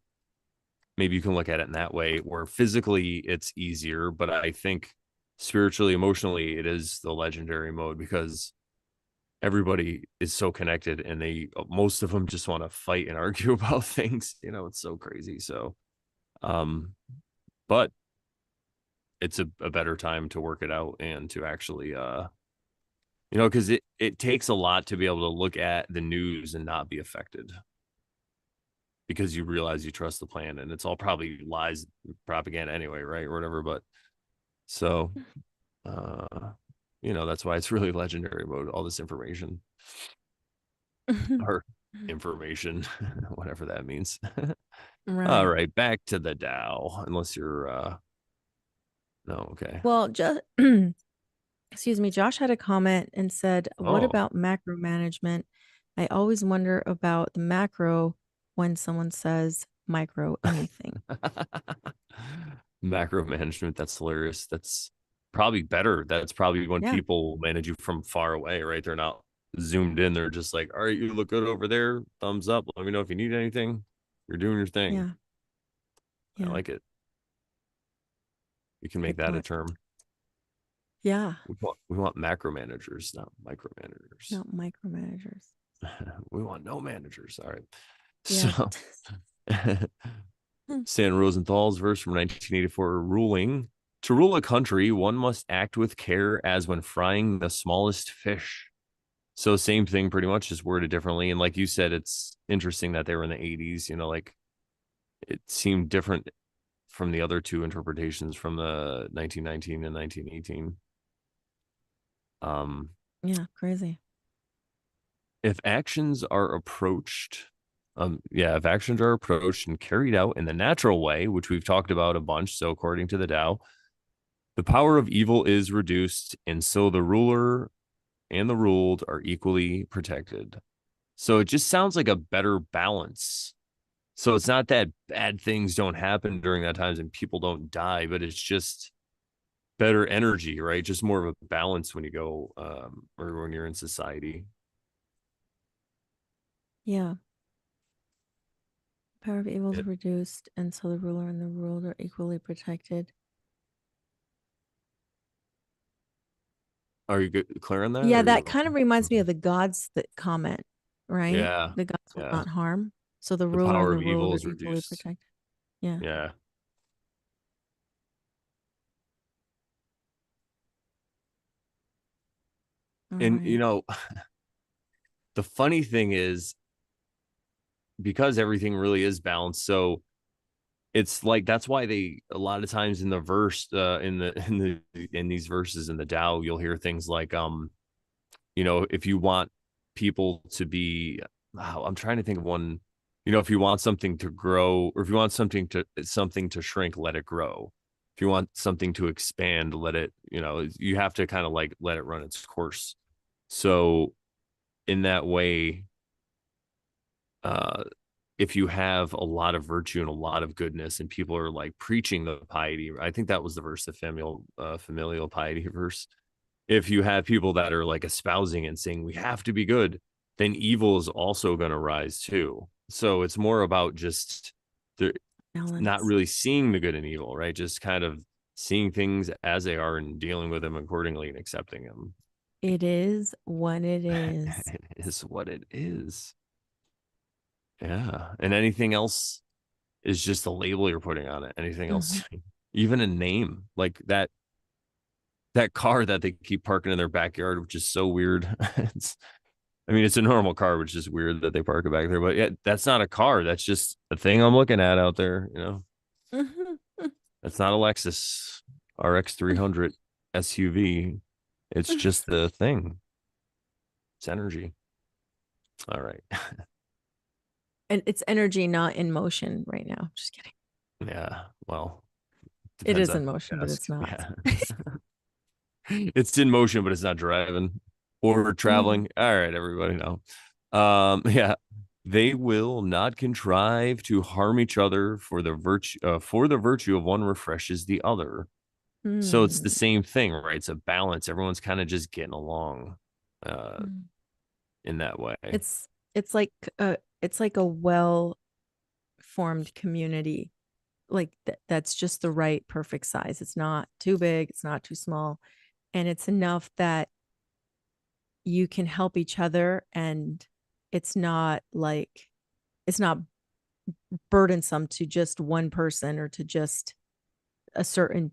maybe you can look at it in that way, where physically it's easier, but I think spiritually, emotionally, it is the legendary mode, because everybody is so connected, and most of them just want to fight and argue about things. It's so crazy. So but it's a better time to work it out, and to actually because it takes a lot to be able to look at the news and not be affected, because you realize you trust the plan, and it's all probably lies, propaganda anyway, right, or whatever. But so uh that's why it's really legendary about all this information or information, whatever that means. All Right. right, back to the Tao. Unless you're no, okay. Well, just excuse me, Josh had a comment and said, "What Oh. about macro management? I always wonder about the macro when someone says micro anything." Macro management, that's hilarious. That's probably better. That's probably when Yeah. people manage you from far away, right? They're not zoomed in. They're just like, all right, you look good over there. Thumbs up. Let me know if you need anything. You're doing your thing. Yeah. I Yeah. like it. You can make Good that a point. term. Yeah. We want macro managers, not micro managers. Not micromanagers. We want no managers. All right. Yeah. So Stan Rosenthal's verse from 1984 ruling: to rule a country, one must act with care as when frying the smallest fish. So same thing, pretty much, just worded differently. And like you said, it's interesting that they were in the 80s, like it seemed different from the other two interpretations from the 1919 and 1918. Yeah. Crazy. If actions are approached, if actions are approached and carried out in the natural way, which we've talked about a bunch. So according to the Tao, the power of evil is reduced, and so the ruler and the ruled are equally protected. So it just sounds like a better balance. So it's not that bad things don't happen during that times and people don't die, but it's just better energy, right? Just more of a balance when you go or when you're in society. Yeah. Power of evil is It, reduced, and so the ruler and the ruled are equally protected. are you clear on that? Yeah, Or that you? kind of reminds me Okay. of the gods that comment, right? Yeah, The gods will yeah. not harm. So the The ruler and power the of ruled evil are is equally reduced. protected. Yeah. Yeah, All and right. the funny thing is because everything really is balanced. So it's like that's why they a lot of times in the verse in these verses in the Tao, you'll hear things like if you want people to be, I'm trying to think of one, if you want something to grow, or if you want something to shrink, let it grow. If you want something to expand, let it, you have to kind of like let it run its course. So in that way, uh if you have a lot of virtue and a lot of goodness and people are like preaching the piety, I think that was the verse, the familial piety verse. If you have people that are like espousing and saying we have to be good, then evil is also going to rise too. So it's more about just the not Balance. really seeing the good and evil, right? Just kind of seeing things as they are and dealing with them accordingly and accepting them. It is what it is. It is what it is. Yeah. And anything else is just a label you're putting on it. Anything Hmm. else, even a name like that car that they keep parking in their backyard, which is so weird. It's a normal car, which is weird that they park it back there. But yeah, that's not a car. That's just a thing I'm looking at out there. Hmm. That's not a Lexus RX 300 SUV. It's just the thing. It's energy. All right. And it's energy, not in motion right now. Just kidding. Yeah. Well, It depends is on in who motion, you but ask. it's not. Yeah. It's in motion, but it's not driving or Mhm. traveling. All right, everybody know. Yeah. They will not contrive to harm each other, for the virtue of one refreshes the other. So it's the Mm. same thing, right? It's a balance. Everyone's kind of just getting along uh Mm. in that way. It's like a well formed community. Like that's just the right perfect size. It's not too big, it's not too small, and it's enough that you can help each other, and it's not like it's not burdensome to just one person or to just a certain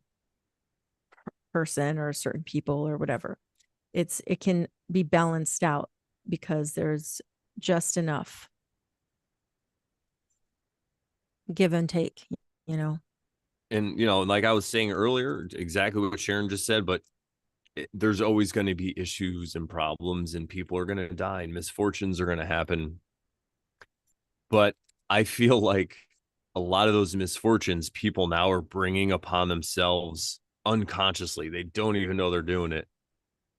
person or a certain people or whatever. It can be balanced out because there's just enough give and take, you know. And like I was saying earlier, exactly what Sharon just said, but there's always going to be issues and problems, and people are going to die, and misfortunes are going to happen. But I feel like a lot of those misfortunes, people now are bringing upon themselves unconsciously. They don't even know they're doing it.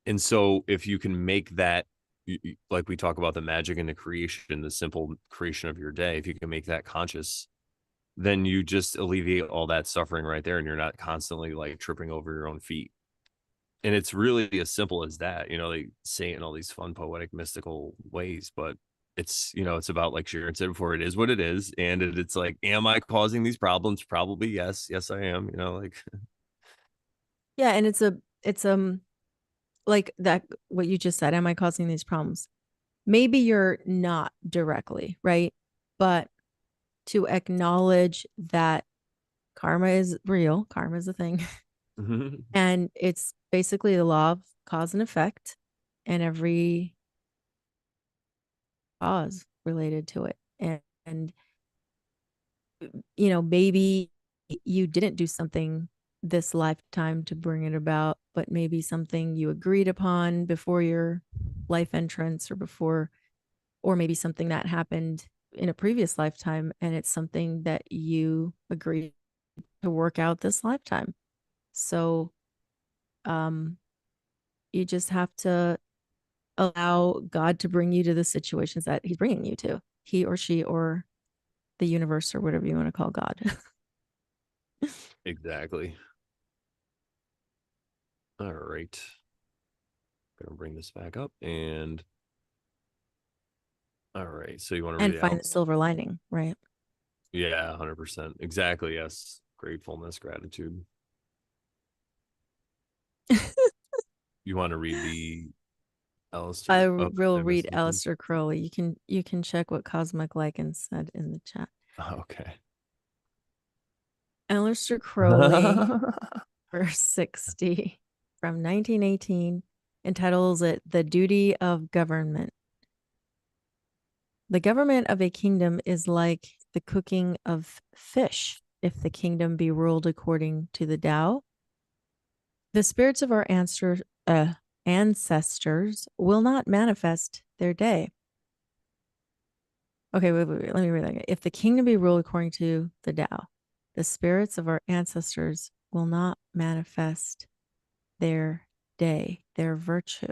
And so, if you can make that, like we talk about the magic and the creation, the simple creation of your day, if you can make that conscious, then you just alleviate all that suffering right there, and you're not constantly like tripping over your own feet. And it's really as simple as that. They say it in all these fun, poetic, mystical ways, but it's about, like Sharon said before, it is what it is. And it's like, am I causing these problems? Probably yes. Yes, I am. Like, Yeah, and it's like that what you just said, am I causing these problems? Maybe you're not directly, right? But to acknowledge that karma is real, karma is a thing, and it's basically the law of cause and effect, and every cause related to it. And maybe you didn't do something this lifetime to bring it about, but maybe something you agreed upon before your life entrance or maybe something that happened in a previous lifetime, and it's something that you agreed to work out this lifetime. So um you just have to allow God to bring you to the situations that he's bringing you to, he or she or the universe or whatever you want to call God. exactly. All right. Gonna bring this back up, and all right. So you want to read And it find out? the silver lining, right? Yeah, 100%. Exactly. Yes. Gratefulness, gratitude. You want to read the I Alistair? Oh, will I missed read something. Aleister Crowley. You can check what Cosmic Lycan said in the chat. Okay. Aleister Crowley, verse 60 from 1918, entitles it The Duty of Government. The government of a kingdom is like the cooking of fish, if the kingdom be ruled according to the Tao. The spirits of our ancestors will not manifest their day. Okay, wait. Let me read that again. If the kingdom be ruled according to the Tao, the spirits of our ancestors will not manifest their day, their virtue.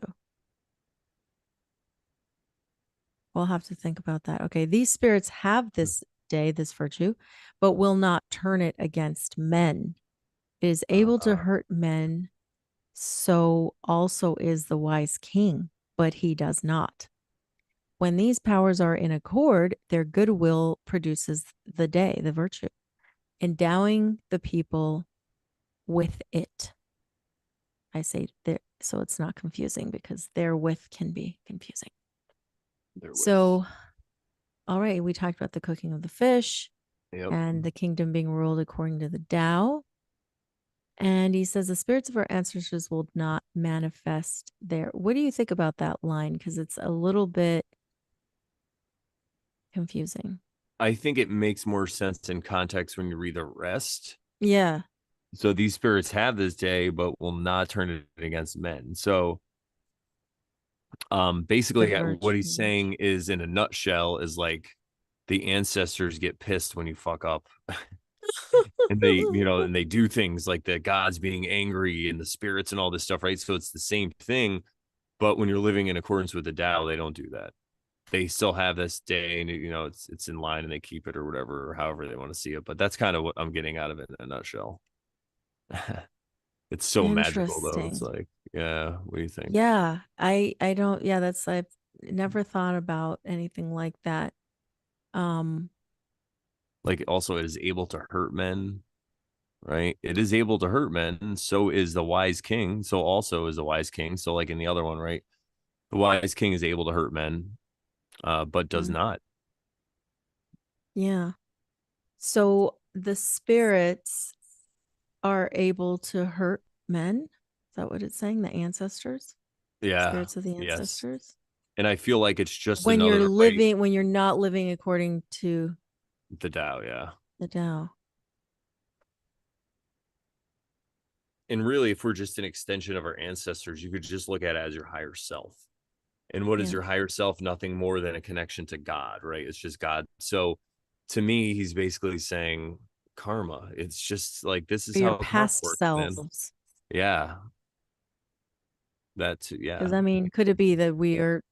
We'll have to think about that. Okay, these spirits have this day, this virtue, but will not turn it against men. It is able to hurt men, so also is the wise king, but he does not. When these powers are in accord, their goodwill produces the day, the virtue, endowing the people with it. I say there, so it's not confusing because therewith can be confusing. Therewith. So, all right, we talked about the cooking of the fish Yep. and the kingdom being ruled according to the Tao. And he says the spirits of our ancestors will not manifest there. What do you think about that line? Because it's a little bit confusing. I think it makes more sense in context when you read the rest. Yeah. So these spirits have this day, but will not turn it against men. So The basically what he's virtue. saying is, in a nutshell, is like the ancestors get pissed when you fuck up. And they do things like the gods being angry and the spirits and all this stuff, right? So it's the same thing, but when you're living in accordance with the Tao, they don't do that. They still have this day, and it's in line, and they keep it or whatever, or however they want to see it. But that's kind of what I'm getting out of it in a nutshell. It's so magical, though. It's Interesting. like, yeah, what do you think? Yeah. I don't, yeah, I've never thought about anything like that. Um, Like, also, it is able to hurt men, right? It is able to hurt men. So is the wise king. So also is the wise king. So, like in the other one, right? The wise king is able to hurt men, but does mm, not. yeah. So the spirits are able to hurt men. Is that what it's saying? The ancestors? Yeah. Spirits of the Yes. ancestors? And I feel like it's just When you're another way. living, when you're not living according to The Tao, yeah. the Tao. And really, if we're just an extension of our ancestors, you could just look at it as your higher self. And what is Yeah. your higher self? Nothing more than a connection to God, right? It's just God. So to me, he's basically saying karma. It's just like, this is Or your how karma past works, man. selves. Yeah. That's, yeah. Because I mean, could it be that we are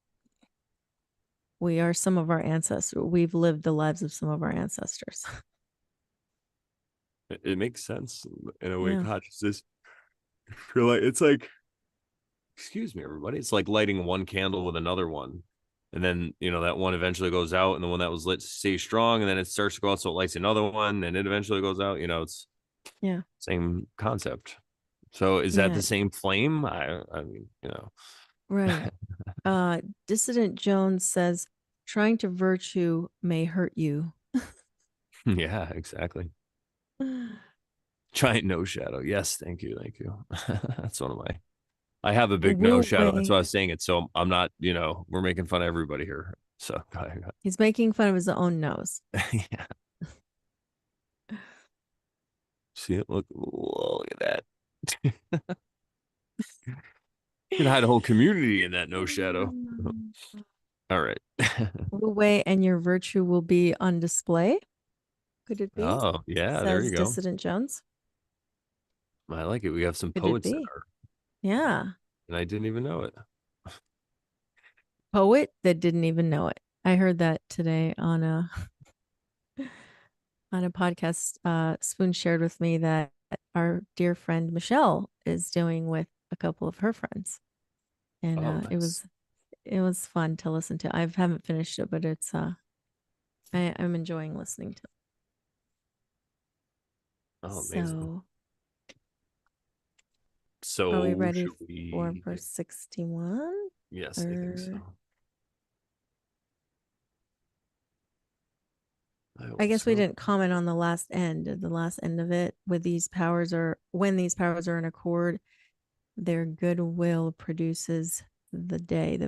some of our ancestors? We've lived the lives of some of our ancestors. It makes sense in a way, Yeah. consciousness. You're like, it's like, excuse me, everybody. It's like lighting one candle with another one. And then, that one eventually goes out, and the one that was lit stays strong, and then it starts to go out, so it lights another one, and it eventually goes out. It's Yeah. same concept. So is that Yeah. the same flame? I mean, Right. Dissident Jones says trying to virtue may hurt you. yeah, exactly. Giant no shadow. Yes, thank you. That's one of my. I have a big no Wu shadow. That's Wei. why I was saying it. So I'm not. We're making fun of everybody here. So He's making fun of his own nose. yeah. See it? Look at that. You can hide a whole community in that no shadow. All right. Wu Wei and your virtue will be on display. Could it be? Oh, yeah, there you Says go. Dissident Jones. I like it. We have some Could it poets in be? our, Yeah. and I didn't even know it. Poet that didn't even know it. I heard that today on a podcast. Spoon shared with me that our dear friend Michelle is doing with a couple of her friends, and Oh, it nice. was fun to listen to. I haven't finished it, but it's I'm enjoying listening to it. Oh, amazing. So, are we So ready should for we? verse 61? Yes, I think so. Or I I will guess we start. didn't comment on the last end. The last end of it, with these powers are when these powers are in accord, their goodwill produces the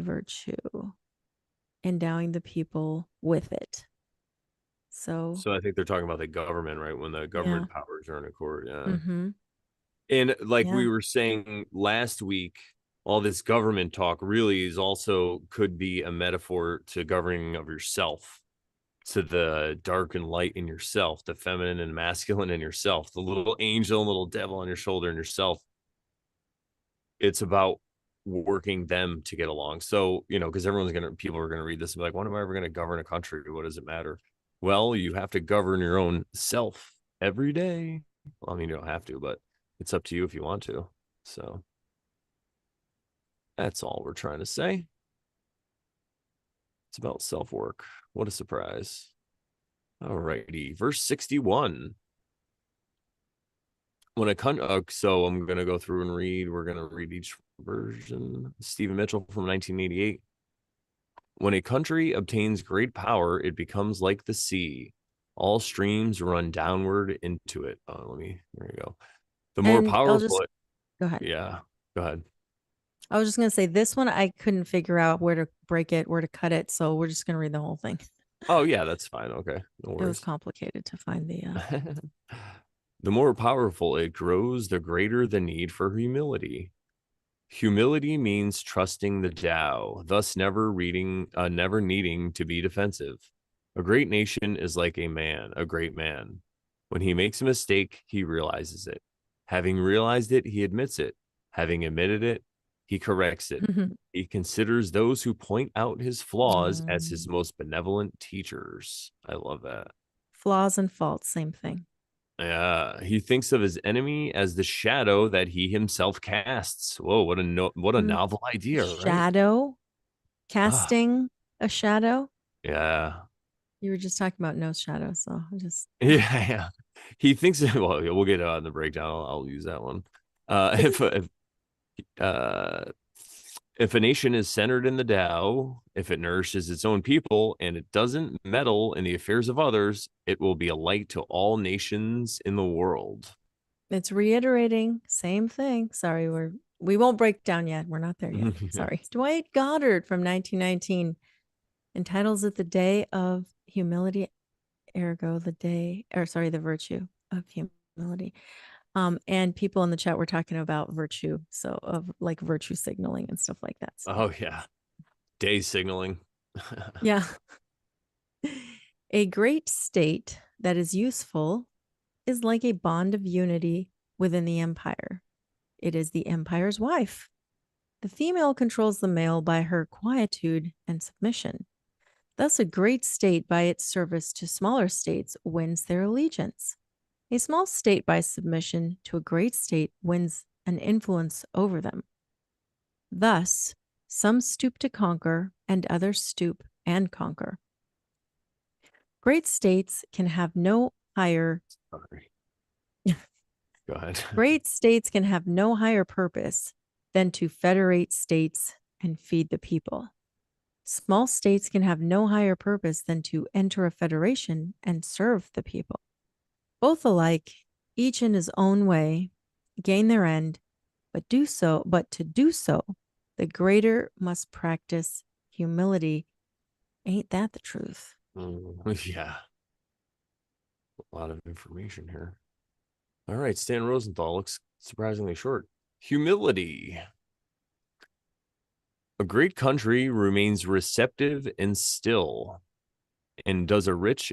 virtue, endowing the people with it. So, So I think they're talking about the government, right? When the yeah. government powers are in accord. Yeah. Mm-hmm. And like we Yeah. were saying last week, all this government talk really is also could be a metaphor to governing of yourself, to the dark and light in yourself, the feminine and masculine in yourself, the little angel and little devil on your shoulder in yourself. It's about working them to get along. So, because people are gonna read this and be like, when am I ever gonna govern a country? What does it matter? Well, you have to govern your own self every day. Well, I mean, you don't have to, but it's up to you if you want to. So that's all we're trying to say. It's about self-work. What a surprise. All righty. Verse 61. So I'm gonna go through and read. We're gonna read each version. Stephen Mitchell from 1988. When a country obtains great power, it becomes like the sea. All streams run downward into it. There you go. The more And I'll powerful, just go ahead. yeah, go ahead. I was just gonna say this one I couldn't figure out where to break it, where to cut it, so we're just gonna read the whole thing. Oh, yeah, that's fine. Okay, no It was worries. complicated to find the The more powerful it grows, the greater the need for humility. Humility means trusting the Tao, thus never needing to be defensive. A great nation is like a great man. When he makes a mistake, he realizes it. Having realized it, he admits it. Having admitted it, he corrects it. He considers those who point out his flaws as his most benevolent teachers. I love that. flaws and faults, same thing. Yeah, he thinks of his enemy as the shadow that he himself casts. Whoa, what a Mm, novel idea, right? shadow, Ah, casting a shadow. yeah. You were just talking about no shadow, so I just Yeah, yeah. He thinks well, we'll get in the breakdown. I'll use that one. Uh if a nation is centered in the Tao, if it nourishes its own people and it doesn't meddle in the affairs of others, it will be a light to all nations in the world. it's reiterating same thing. Sorry, we won't break down yet. We're not there yet. Yeah. Sorry. Dwight Goddard from 1919 entitles it the day of humility, ergo the virtue of humility. And people in the chat were talking about virtue, so of like virtue signaling and stuff like that. So. Oh yeah, day signaling. Yeah. A great state that is useful is like a bond of unity within the empire. It is the empire's wife. The female controls the male by her quietude and submission. Thus, a great state by its service to smaller states wins their allegiance. A small state by submission to a great state wins an influence over them. Thus, some stoop to conquer, and others stoop and conquer. Great states can have no higher. Sorry. Go ahead. Great states can have no higher purpose than to federate states and feed the people. Small states can have no higher purpose than to enter a federation and serve the people. Both alike, each in his own way, gain their end, but to do so, the greater must practice humility. Ain't that the truth? Yeah. A lot of information here. All right, Stan Rosenthal looks surprisingly short. Humility. A great country remains receptive and still, and does a rich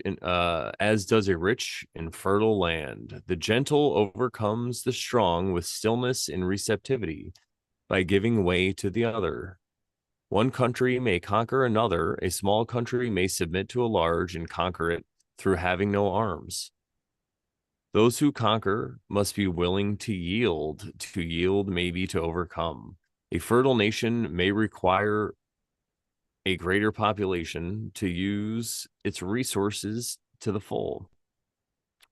as does a rich and fertile land. The gentle overcomes the strong with stillness and receptivity by giving way to the other. One country may conquer another. A small country may submit to a large and conquer it through having no arms. Those who conquer must be willing to yield. To yield may be to overcome. A fertile nation may require a greater population to use its resources to the full,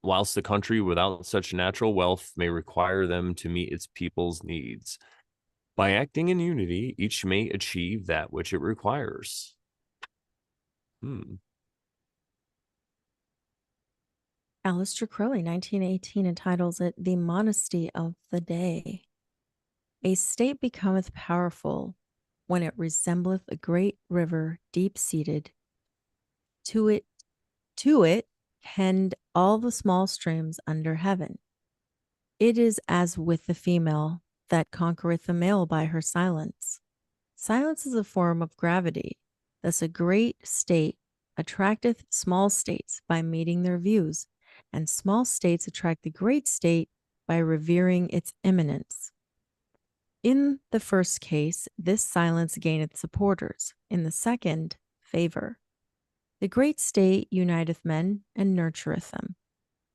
whilst a country without such natural wealth may require them to meet its people's needs. By acting in unity, each may achieve that which it requires. Aleister Crowley, 1918, entitles it The Modesty of the Day. A state becometh powerful when it resembleth a great river deep-seated. To it tend all the small streams under heaven. It is as with the female that conquereth the male by her silence. Silence is a form of gravity. Thus a great state attracteth small states by meeting their views, and small states attract the great state by revering its eminence. In the first case, this silence gaineth supporters. In the second, favor. The great state uniteth men and nurtureth them.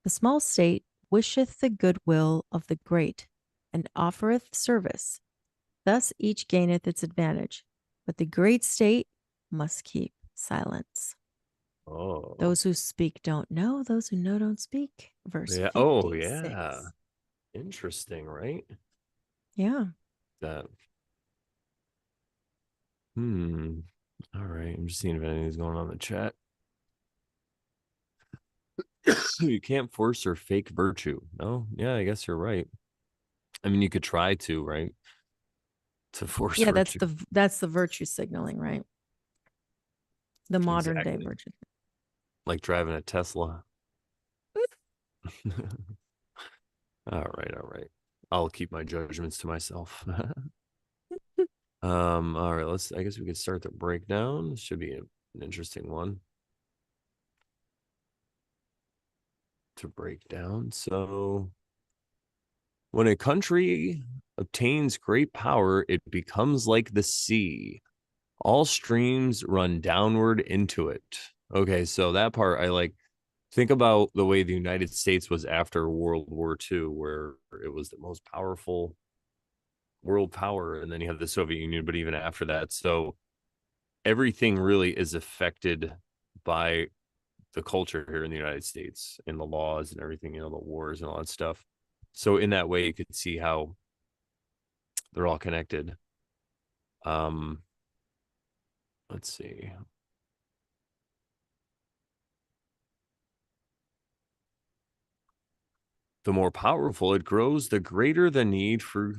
The small state wisheth the goodwill of the great, and offereth service. Thus each gaineth its advantage, but the great state must keep silence. Oh. Those who speak don't know, those who know don't speak. Verse 56. Oh, yeah. Interesting, right? Yeah. That. All right. I'm just seeing if anything's going on in the chat. You can't force or fake virtue. No, yeah, I guess you're right. I mean, you could try to, right? To force virtue. That's the virtue signaling, right? The modern day virtue. Like driving a Tesla. All right. I'll keep my judgments to myself. All right, I guess we could start the breakdown. This should be an interesting one to break down. So when a country obtains great power, it becomes like the sea. All streams run downward into it. Okay, so that part I like. Think about the way the United States was after World War II, where it was the most powerful world power, and then you have the Soviet Union, but even after that. So everything really is affected by the culture here in the United States and the laws and everything, the wars and all that stuff. So in that way, you could see how they're all connected. Let's see. The more powerful it grows, the greater the need for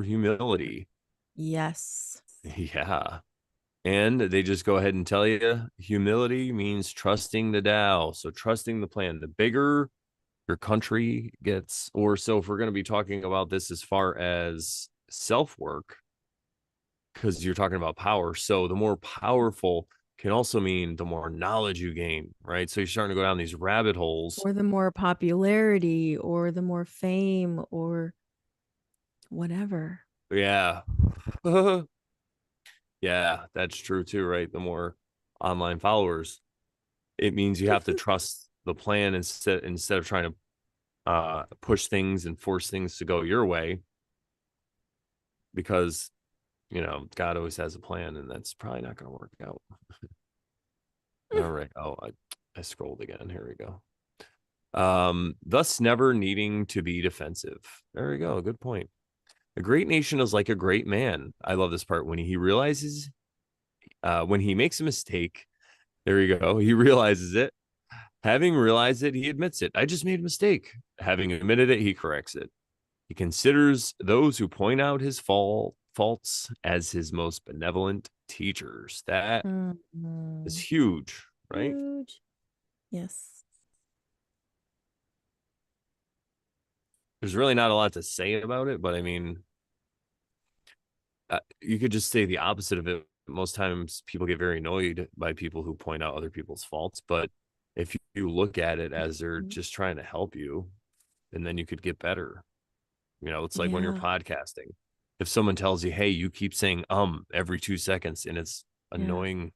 humility. Yes. Yeah. And they just go ahead and tell you humility means trusting the Tao. So trusting the plan. The bigger your country gets. Or so if we're going to be talking about this as far as self-work, because you're talking about power, so the more powerful can also mean the more knowledge you gain, right? So you're starting to go down these rabbit holes. Or the more popularity or the more fame or whatever. Yeah. Yeah, that's true too, right? The more online followers, it means you have to trust the plan instead of trying to push things and force things to go your way, because God always has a plan, and that's probably not going to work out. All right. Oh, I scrolled again. Here we go. Thus never needing to be defensive. There we go. Good point. A great nation is like a great man. I love this part. When he realizes, when he makes a mistake, there you go. He realizes it. Having realized it, he admits it. I just made a mistake. Having admitted it, he corrects it. He considers those who point out his faults as his most benevolent teachers. That is huge, right? Huge. Yes. There's really not a lot to say about it, but I mean, you could just say the opposite of it. Most times people get very annoyed by people who point out other people's faults, but if you look at it as they're just trying to help you, and then you could get better. It's like when you're Yeah. podcasting. If someone tells you, hey, you keep saying every 2 seconds and it's annoying,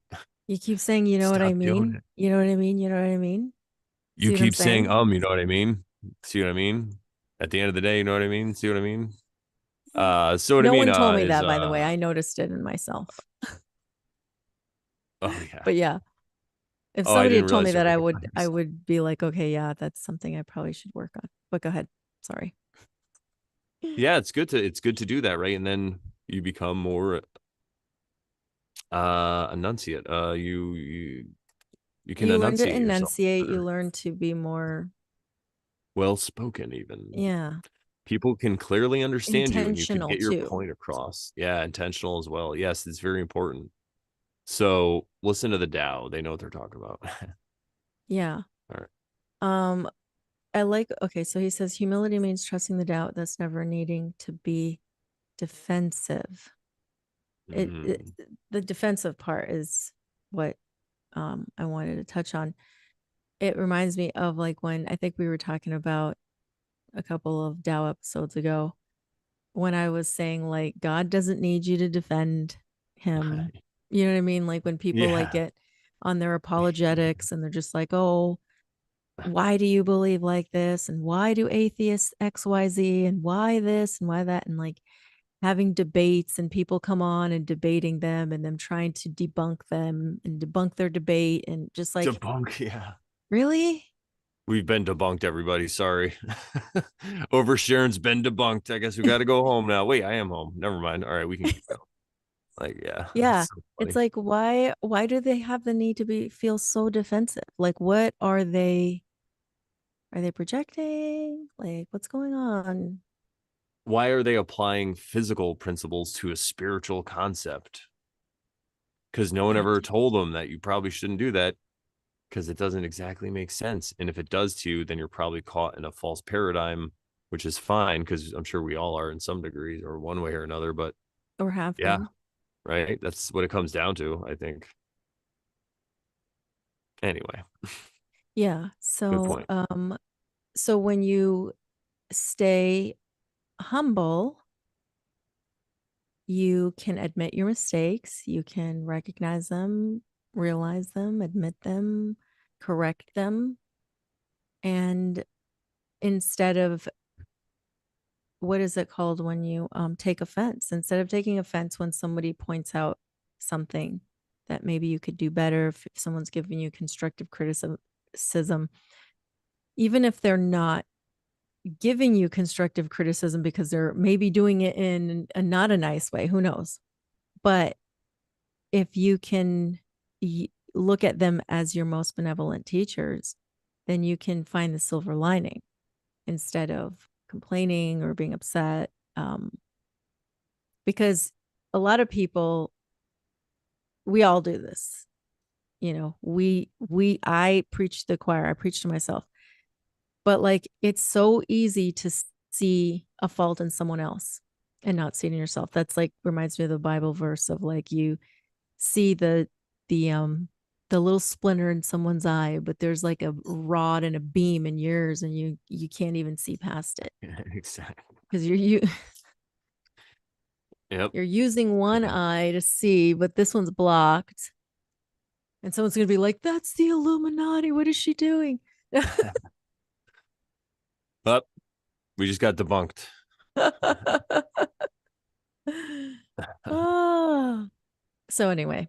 You keep saying, you know what I stop doing mean? it. You know what I mean? You know what I mean? You See what I'm keep saying, saying? you know what I mean? See what I mean? At the end of the day, you know what I mean? See what I mean? So what I No mean one told me is that, by the way. I noticed it in myself. oh yeah. But yeah, if Oh, I somebody didn't had told me realize you that, were I working would on I yourself. would be like, okay, yeah, that's something I probably should work on. But go ahead. Sorry. Yeah, it's good to do that, right? And then you become more enunciate. You can You learn to enunciate yourself enunciate, you better. learn to be more, Well spoken, even. yeah, People can clearly understand you and you can intentional get your too. point across. Yeah, intentional as well. Yes, it's very important. So listen to the Tao. They know what they're talking about. Yeah. All right. Um, I like, okay, so he says humility means trusting the doubt that's never needing to be defensive. It Mm. the defensive part is what I wanted to touch on. It reminds me of like when I think we were talking about a couple of Tao episodes ago when I was saying like God doesn't need you to defend him. You know what I mean? Like when people like Yeah. get on their apologetics and they're just like, "Oh, why do you believe like this? And why do atheists XYZ? And why this and why that?" And like having debates and people come on and debating them and them trying to debunk them and debunk their debate and just like, Debunk. Yeah. really? We've been debunked, everybody. Sorry. Oversharing's been debunked. I guess we got to go home now. Wait, I am home. Never mind. All right, we can keep going. Like, yeah, Yeah. that's so It's funny. like why do they have the need to be feel so defensive? Like what are they projecting? Like what's going on? Why are they applying physical principles to a spiritual concept? Because no one That ever too. told them that you probably shouldn't do that, because it doesn't exactly make sense. And if it does to you, then you're probably caught in a false paradigm, which is fine because I'm sure we all are in some degrees or one way or another. But Or have yeah, been. right. That's what it comes down to, I think. Anyway, Yeah. good So point. so when you stay humble, you can admit your mistakes, you can recognize them, realize them, admit them, correct them. And instead of what is it called when you take offense, instead of taking offense when somebody points out something that maybe you could do better, if someone's giving you constructive criticism, even if they're not giving you constructive criticism because they're maybe doing it in a not a nice way, who knows? But if you can look at them as your most benevolent teachers, then you can find the silver lining instead of complaining or being upset. Because a lot of people, we all do this. You know, I preach to the choir, I preach to myself. But like, it's so easy to see a fault in someone else and not see it in yourself. That's like reminds me of the Bible verse of like you see the the little splinter in someone's eye, but there's like a rod and a beam in yours, and you can't even see past it Exactly. because you Yep. you're using one eye to see, but this one's blocked. And someone's gonna be like, "That's the Illuminati. What is she doing?" But we just got debunked. Oh. So anyway,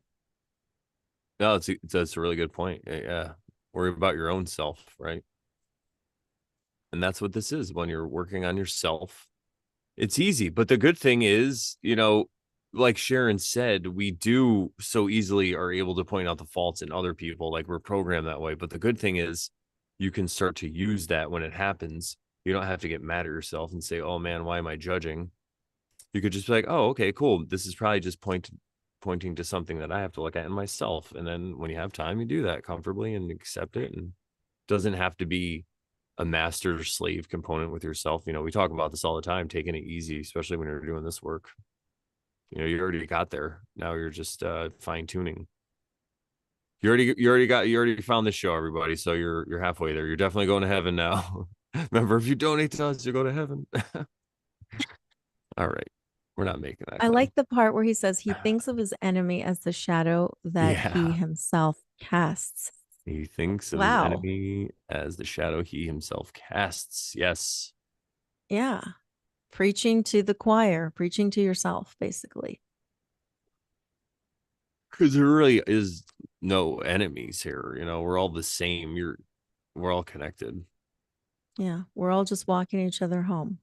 No, that's a really good point. Yeah. Worry about your own self, right? And that's what this is when you're working on yourself. It's easy. But the good thing is, like Sharon said, we do so easily are able to point out the faults in other people. Like we're programmed that way. But the good thing is you can start to use that when it happens. You don't have to get mad at yourself and say, oh man, why am I judging? You could just be like, oh, okay, cool. This is probably just pointing to something that I have to look at in myself. And then when you have time, you do that comfortably and accept it. And it doesn't have to be a master slave component with yourself. We talk about this all the time, taking it easy, especially when you're doing this work. You already got there. Now you're just fine tuning. You already found this show, everybody. So you're halfway there. You're definitely going to heaven now. Remember, if you donate to us, you go to heaven. All right. We're not making that I claim. like the part where he says he thinks of his enemy as the shadow that he Yeah. himself casts. He thinks of his Wow. enemy as the shadow he himself casts. Yes. Yeah. Preaching to the choir, preaching to yourself, basically. Because there really is no enemies here. We're all the same. We're all connected. Yeah. We're all just walking each other home.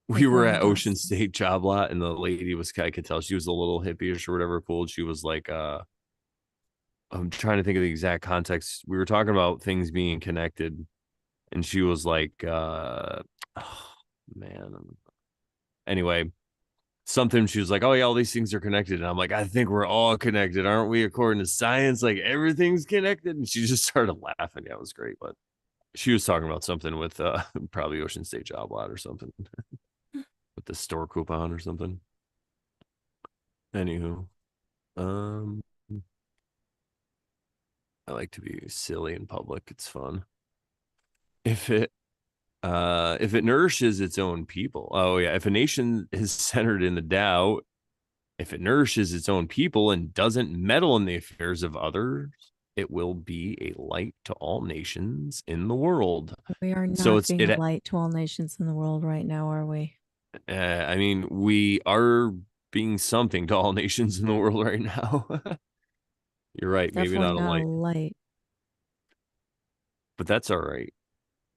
We Like were one at Ocean bus. State job lot, and the lady I could tell she was a little hippie-ish or whatever cool. She was like, I'm trying to think of the exact context. We were talking about things being connected, and she was like, oh, man. Anyway, something she was like, oh yeah, all these things are connected. And I'm like, I think we're all connected, aren't we? According to science, like everything's connected. And she just started laughing. Yeah, it was great. But she was talking about something with probably Ocean State job lot or something with the store coupon or something. Anywho, um, I like to be silly in public. It's fun. If it nourishes its own people. Oh yeah, if a nation is centered in the Tao, if it nourishes its own people and doesn't meddle in the affairs of others, it will be a light to all nations in the world. We are So not being a light to all nations in the world right now, are we? I mean, we are being something to all nations in the world right now. You're right, maybe Definitely not a not a light, light. but that's all right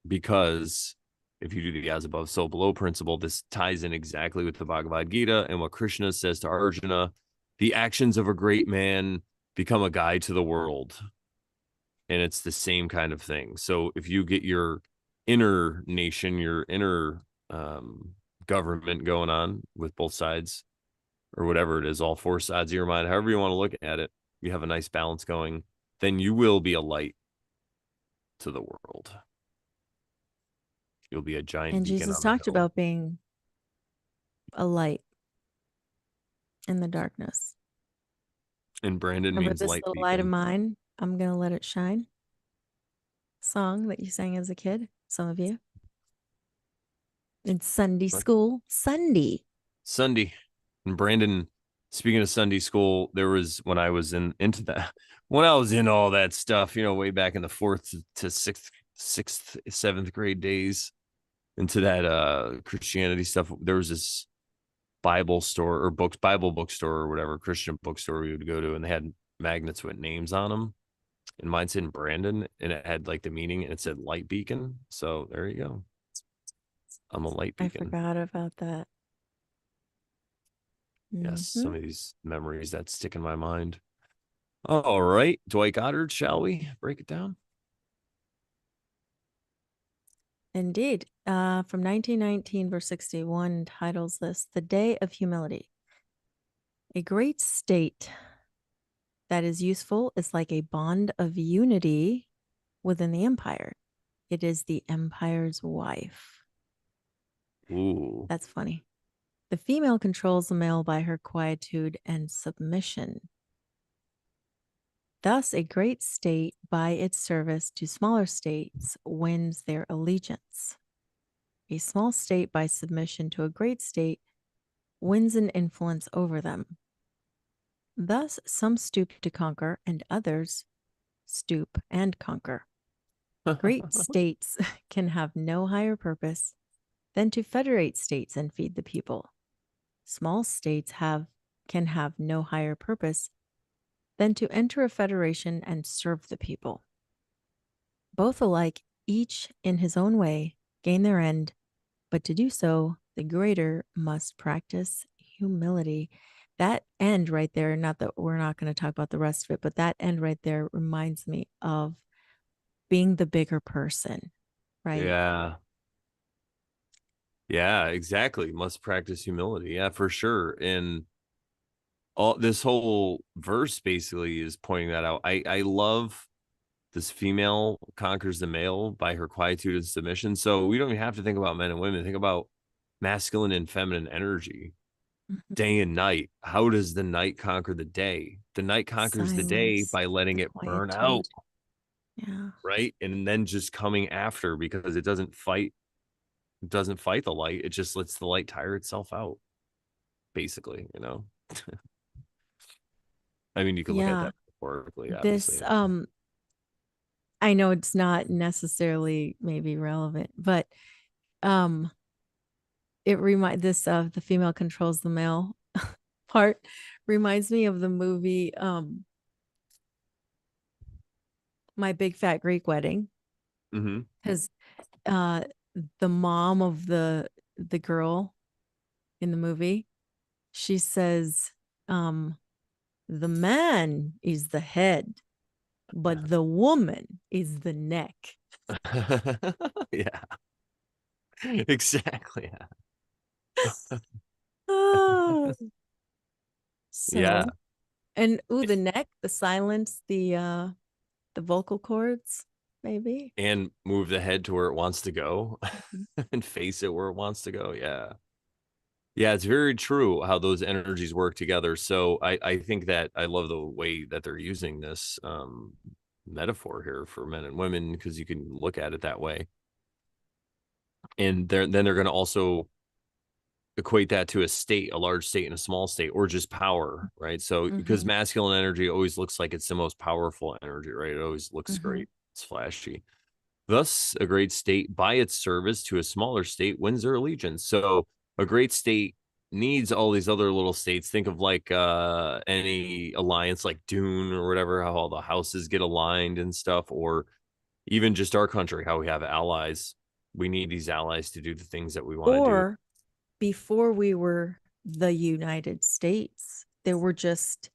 because if you do the as above, so below principle, this ties in exactly with the Bhagavad Gita and what Krishna says to Arjuna. The actions of a great man become a guide to the world. And it's the same kind of thing. So if you get your inner nation, your inner government going on with both sides or whatever it is, all four sides of your mind, however you want to look at it, you have a nice balance going, then you will be a light to the world. You'll be a giant And beacon Jesus on the talked hill. about being a light in the darkness. And Brandon Remember means this light little light of beacon. mine? I'm going to let it shine. Song that you sang as a kid, some of you. In Sunday school. Sunday. And Brandon, speaking of Sunday school, there was when I was into that, when I was in all that stuff, way back in the fourth to sixth, seventh grade days, into that Christianity stuff. There was this Bible store or Bible bookstore or whatever, Christian bookstore we would go to, and they had magnets with names on them. And mine said Brandon, and it had like the meaning, and it said light beacon. So there you go. I'm a light I beacon. forgot about that. Yes, Mm-hmm. some of these memories that stick in my mind. All right, Dwight Goddard, shall we break it down? Indeed. From 1919, verse 61, titles this The Day of Humility. A great state that is useful is like a bond of unity within the empire. it is the empire's wife. Ooh. That's funny. The female controls the male by her quietude and submission. Thus, a great state by its service to smaller states wins their allegiance. A small state by submission to a great state wins an influence over them. Thus, some stoop to conquer, and others stoop and conquer. Great states can have no higher purpose than to federate states and feed the people. Small states can have no higher purpose than to enter a federation and serve the people. Both alike, each in his own way, gain their end, but to do so, the greater must practice humility. That end right there, not that we're not going to talk about the rest of it, but that end right there reminds me of being the bigger person, right? Yeah. Yeah, exactly. Must practice humility. Yeah, for sure. And all this whole verse basically is pointing that out. I love this female conquers the male by her quietude and submission. So we don't even have to think about men and women. Think about masculine and feminine energy, Mhm. day and night. How does the night conquer the day? The night conquers the day Silence, by letting the it burn out, quietude. Yeah. right? And then just coming after because it doesn't fight the light. It just lets the light tire itself out, basically, you know. I mean, you can look at Yeah. that metaphorically, This obviously. I know it's not necessarily maybe relevant, but um it remind this of the female controls the male part reminds me of the movie My Big Fat Greek Wedding, Mm-hmm. because uh the mom of the girl in the movie, she says, the man is the head, but the woman is the neck. Yeah, exactly. Oh, Yeah. so and ooh, the neck, the silence, the vocal cords, maybe. And move the head to where it wants to go Mhm. and face it where it wants to go. Yeah. Yeah, it's very true how those energies work together. So I think that I love the way that they're using this metaphor here for men and women because you can look at it that way. And then they're going to also equate that to a state, a large state and a small state, or just power, right? So because Mhm. masculine energy always looks like it's the most powerful energy, right? It always looks Mhm. great. It's flashy. Thus, a great state by its service to a smaller state wins their allegiance. So a great state needs all these other little states. Think of like any alliance like Dune or whatever, how all the houses get aligned and stuff, or even just our country, how we have allies. We need these allies to do the things that we want to do. Or before we were the United States, there were just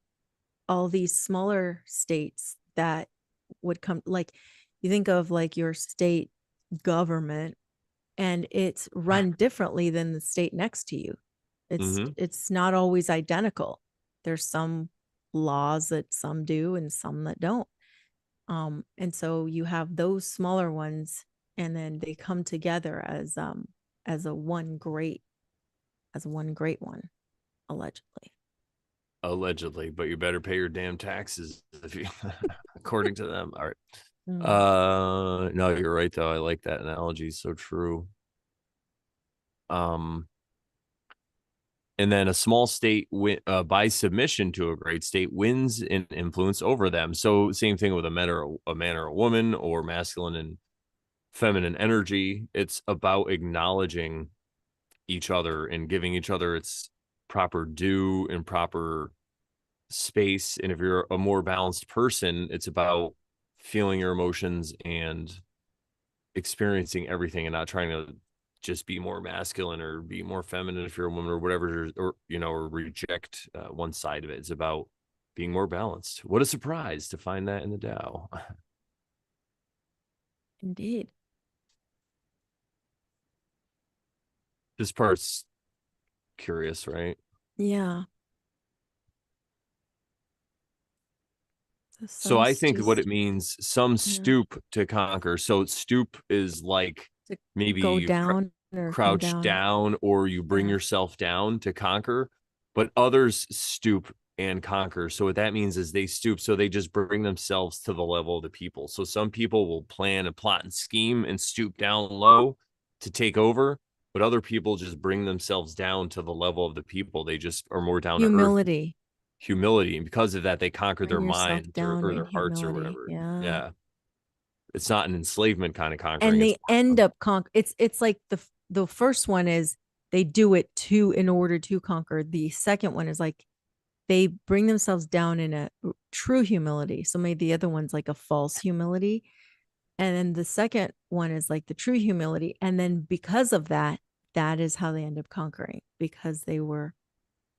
all these smaller states that would come, like you think of like your state government, and it's run differently than the state next to you. Mm-hmm. It's not always identical. There's some laws that some do and some that don't. And so you have those smaller ones, and then they come together as a one great one, allegedly. Allegedly, but you better pay your damn taxes if you, according to them. All right. Mm. No, you're right though. I like that analogy. So true. Um, and then a small state by submission to a great state wins in influence over them. So same thing with a man or a woman or masculine and feminine energy. It's about acknowledging each other and giving each other its proper due and proper space. And if you're a more balanced person, it's about feeling your emotions and experiencing everything and not trying to just be more masculine or be more feminine if you're a woman or whatever, or or reject one side of it. It's about being more balanced. What a surprise to find that in the Tao. Indeed. This part's curious, right? Yeah. So I think what it solstice. means, some Yeah. stoop to conquer. So stoop is like To maybe go you down or come crouch down. down or you bring Yeah. yourself down to conquer, but others stoop and conquer. So what that means is they stoop, so they just bring themselves to the level of the people. So some people will plan and plot and scheme and stoop down low to take over, but other people just bring themselves down to the level of the people. They just are more down to earth, Humility. humility, and because of that they conquer Bring their yourself minds down or in their hearts or humility. whatever. Yeah. Yeah, it's not an enslavement kind of conquering. And It's they end up it's like the first one is they do it to in order to conquer. The second one is like they bring themselves down in a true humility. So maybe the other one's like a false humility. And then the second one is like the true humility. And then because of that, that is how they end up conquering, because they were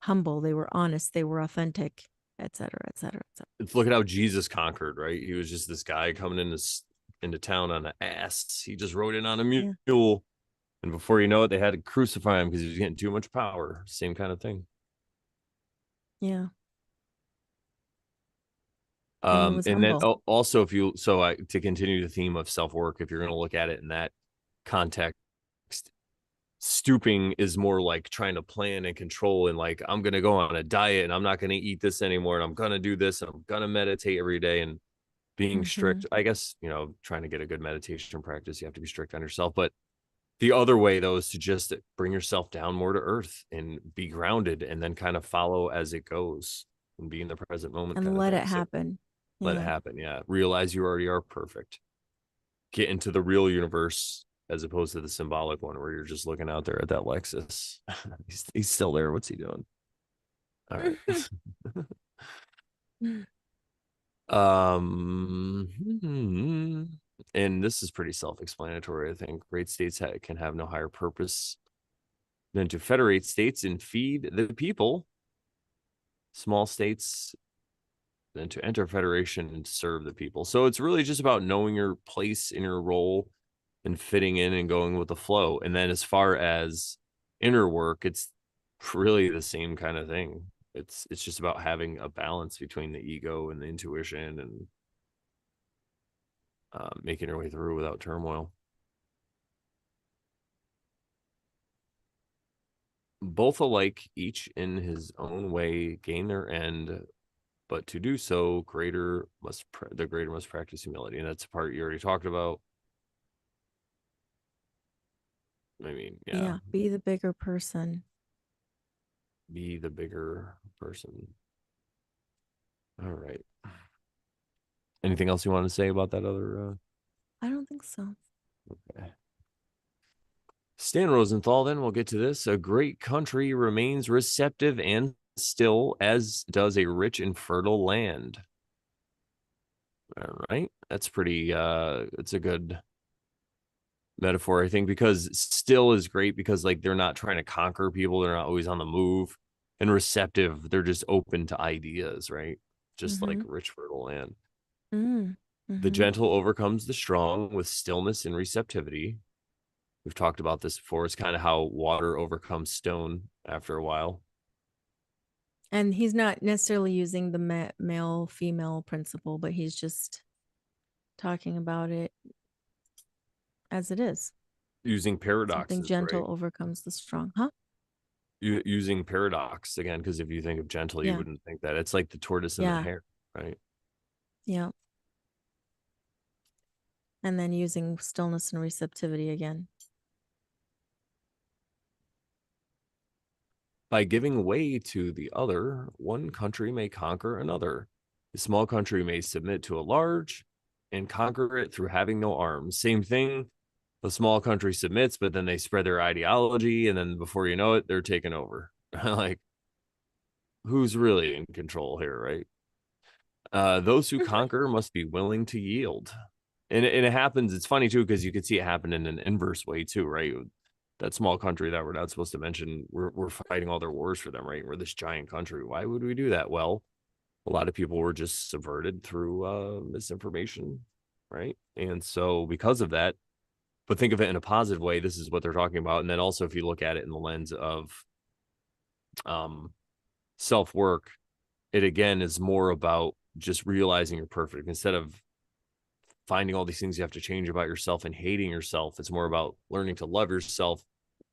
humble, they were honest, they were authentic, et cetera, et cetera, et cetera. look at how Jesus conquered, right? He was just this guy coming into town on an ass. He just rode in on a Yeah. mule, and before you know it, they had to crucify him because he was getting too much power. Same kind of thing. Yeah. And he was And then humble. also, if you to continue the theme of self work, if you're going to look at it in that context, stooping is more like trying to plan and control, and like I'm going to go on a diet and I'm not going to eat this anymore, and I'm going to do this, and I'm going to meditate every day, and being Mm-hmm. strict. I guess, trying to get a good meditation practice, you have to be strict on yourself. But the other way, though, is to just bring yourself down more to earth and be grounded and then kind of follow as it goes and be in the present moment And kind of let thing. it So happen. let it Yeah. happen. Yeah. Realize you already are perfect. Get into the real universe as opposed to the symbolic one where you're just looking out there at that Lexus. he's still there. What's he doing? All right. And this is pretty self-explanatory. I think great states can have no higher purpose than to federate states and feed the people. Small states than to enter federation and serve the people. So it's really just about knowing your place in your role and fitting in and going with the flow. And then as far as inner work, it's really the same kind of thing. It's just about having a balance between the ego and the intuition and making your way through without turmoil. Both alike, each in his own way, gain their end, but to do so, the greater must practice humility, and that's the part you already talked about. I mean, yeah, Yeah. Be the bigger person. be the bigger person. All right. Anything else you want to say about that other? I don't think so. Okay. Stan Rosenthal, then we'll get to this. A great country remains receptive and still, as does a rich and fertile land. All right. That's pretty, it's a good metaphor, I think, because still is great because like they're not trying to conquer people. They're not always on the move, and receptive. They're just open to ideas, right? Just like Mm-hmm. rich, fertile land. The Mm-hmm. gentle overcomes the strong with stillness and receptivity. We've talked about this before. It's kind of how water overcomes stone after a while. And he's not necessarily using the male female principle, but he's just talking about it as it is. Using Something paradoxes, gentle right? overcomes the strong. Huh? Using paradox again, because if you think of gentle, you Yeah. wouldn't think that. It's like the tortoise and the Yeah. hare, right? Yeah. And then using stillness and receptivity again. By giving way to the other, one country may conquer another. A small country may submit to a large and conquer it through having no arms. Same thing. The small country submits, but then they spread their ideology, and then before you know it, they're taken over. Like, who's really in control here, right? Those who conquer must be willing to yield. And it happens, it's funny too, because you could see it happen in an inverse way too, right? That small country that we're not supposed to mention, we're fighting all their wars for them, right? We're this giant country. Why would we do that? Well, a lot of people were just subverted through misinformation, right? And so because of that, but think of it in a positive way, this is what they're talking about. And then also if you look at it in the lens of self-work, it again is more about just realizing you're perfect, instead of finding all these things you have to change about yourself and hating yourself. It's more about learning to love yourself.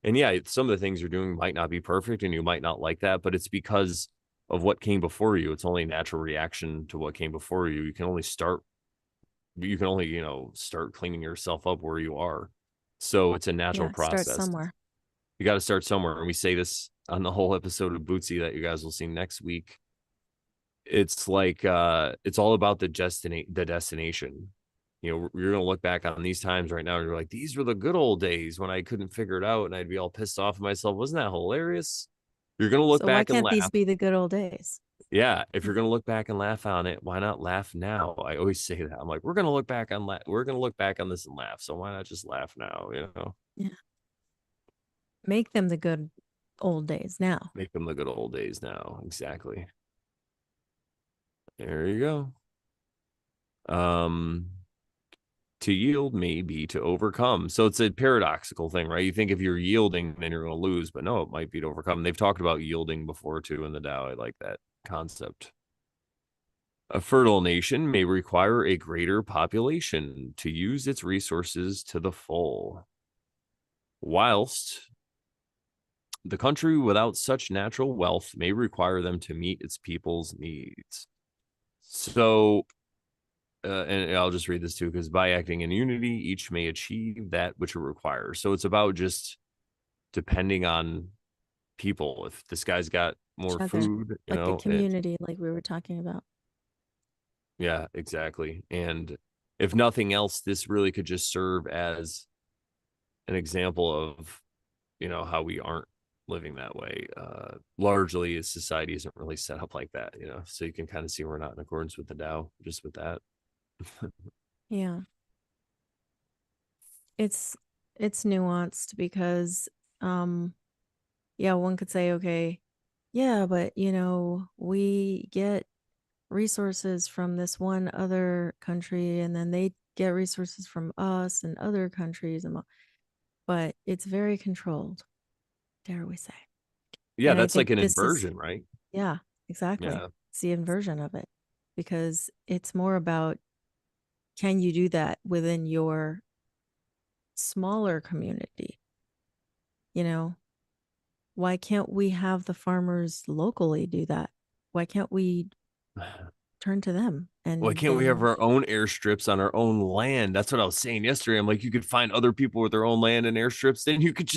And yeah, some of the things you're doing might not be perfect and you might not like that, but it's because of what came before you. It's only a natural reaction to what came before you. You can only, start cleaning yourself up where you are. So it's a natural Start process. somewhere. You got to start somewhere. And we say this on the whole episode of Bootsy that you guys will see next week. It's like, it's all about the destination. You're going to look back on these times right now and you're like, these were the good old days when I couldn't figure it out and I'd be all pissed off at myself. Wasn't that hilarious? You're going to look So why back and can't these laugh. be the good old days? Yeah, if you're going to look back and laugh on it, why not laugh now? I always say that. I'm like, we're going to look back on this and laugh. So why not just laugh now, Yeah. Make them the good old days now. Make them the good old days now. Exactly. There you go. To yield may be to overcome. So it's a paradoxical thing, right? You think if you're yielding, then you're going to lose, but no, it might be to overcome. They've talked about yielding before too in the Tao. I like that concept. A fertile nation may require a greater population to use its resources to the full, whilst the country without such natural wealth may require them to meet its people's needs. So, and I'll just read this too, because by acting in unity, each may achieve that which it requires. So it's about just depending on people. If this guy's got more food, like a community, like we were talking about. Yeah, exactly. And if nothing else, this really could just serve as an example of, how we aren't living that way. Largely, society isn't really set up like that, so you can kind of see we're not in accordance with the Tao just with that. Yeah. It's nuanced because, one could say, okay, yeah, but we get resources from this one other country and then they get resources from us and other countries, but it's very controlled, dare we say. Yeah, and that's like an inversion, right? Yeah, exactly. Yeah. It's the inversion of it, because it's more about, can you do that within your smaller community? Why can't we have the farmers locally do that? Why can't we turn to them? And why can't we have our own airstrips on our own land? That's what I was saying yesterday. I'm like, you could find other people with their own land and airstrips. Then you could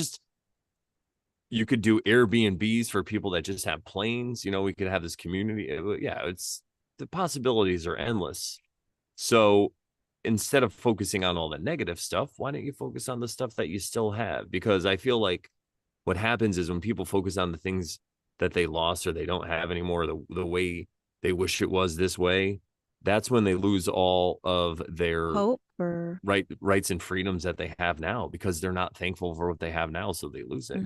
do Airbnbs for people that just have planes. We could have this community. It's the possibilities are endless. So instead of focusing on all the negative stuff, why don't you focus on the stuff that you still have? Because I feel like what happens is when people focus on the things that they lost or they don't have anymore, the way they wish it was this way, that's when they lose all of their hope or rights and freedoms that they have now, because they're not thankful for what they have now. So they lose it,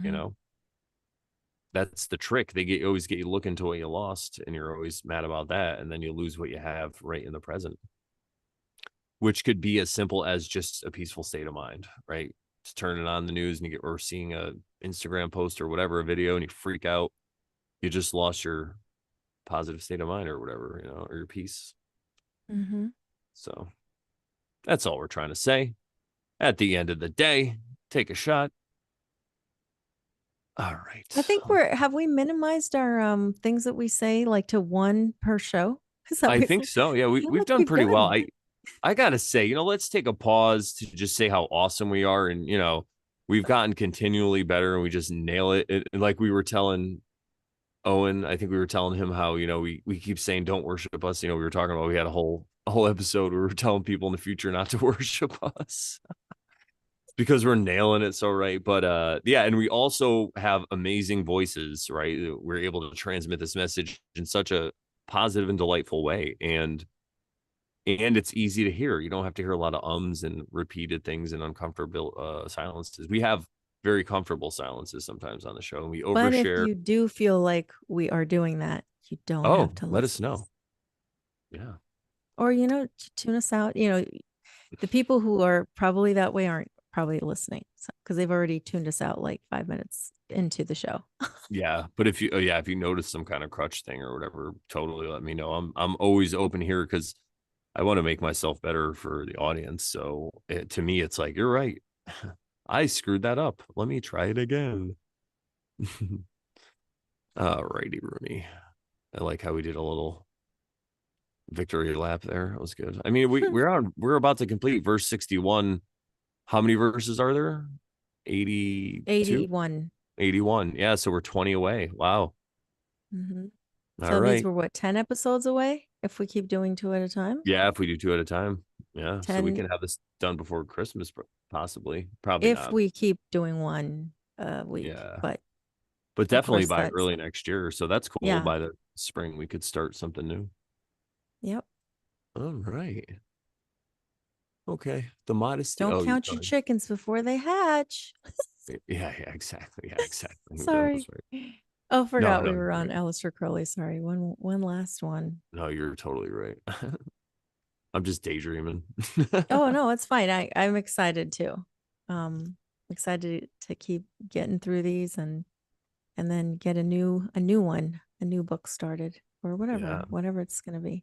That's the trick. They always get you looking to what you lost and you're always mad about that. And then you lose what you have right in the present, which could be as simple as just a peaceful state of mind, right? Just turning on the news and or seeing a Instagram post or whatever, a video, and you freak out. You just lost your positive state of mind or whatever, or your peace. So that's all we're trying to say. At the end of the day, take a shot. All right. I think have we minimized our things that we say, like to one per show? I think so. Yeah, we've done pretty well. I gotta say, let's take a pause to just say how awesome we are. And we've gotten continually better and we just nail it. And like we were telling Owen, I think we were telling him how, we keep saying don't worship us. We were talking about, we had a whole episode where we were telling people in the future not to worship us. Because we're nailing it so right. But yeah, and we also have amazing voices, right? We're able to transmit this message in such a positive and delightful way. And it's easy to hear. You don't have to hear a lot of ums and repeated things and uncomfortable silences. We have very comfortable silences sometimes on the show, and we overshare. But if you do feel like we are doing that, you don't have to let us know. Yeah. Or, tune us out. The people who are probably that way aren't probably listening because they've already tuned us out like 5 minutes into the show. Yeah, but if you notice some kind of crutch thing or whatever, totally let me know. I'm always open here because I want to make myself better for the audience. So to me, it's like, you're right. I screwed that up. Let me try it again. Righty, Rooney. I like how we did a little victory lap there. It was good. I mean, we're about to complete verse 61. How many verses are there? 82? 81. 81. Yeah, so we're 20 away. Wow. Mm-hmm. All So it means right. we're what, 10 episodes away if we keep doing 2 at a time? Yeah, if we do 2 at a time. Yeah, so we 10 can have this done before Christmas, possibly. Probably if not. we keep doing one a week. Yeah, But but of definitely course by that's early next year. So that's cool. yeah. By the spring, we could start something new. Yep. All right. Okay. The modesty. Don't Oh, you're count your done. chickens before they hatch. Yeah, exactly. Yeah, exactly. Who does, Sorry. right? Oh, No, forgot we no, were you're on right. Aleister Crowley. Sorry. One last one. No, you're totally right. I'm just daydreaming. Oh no, it's fine. I'm excited too. Excited to keep getting through these and then get a new one, a new book started or Yeah. whatever it's gonna be.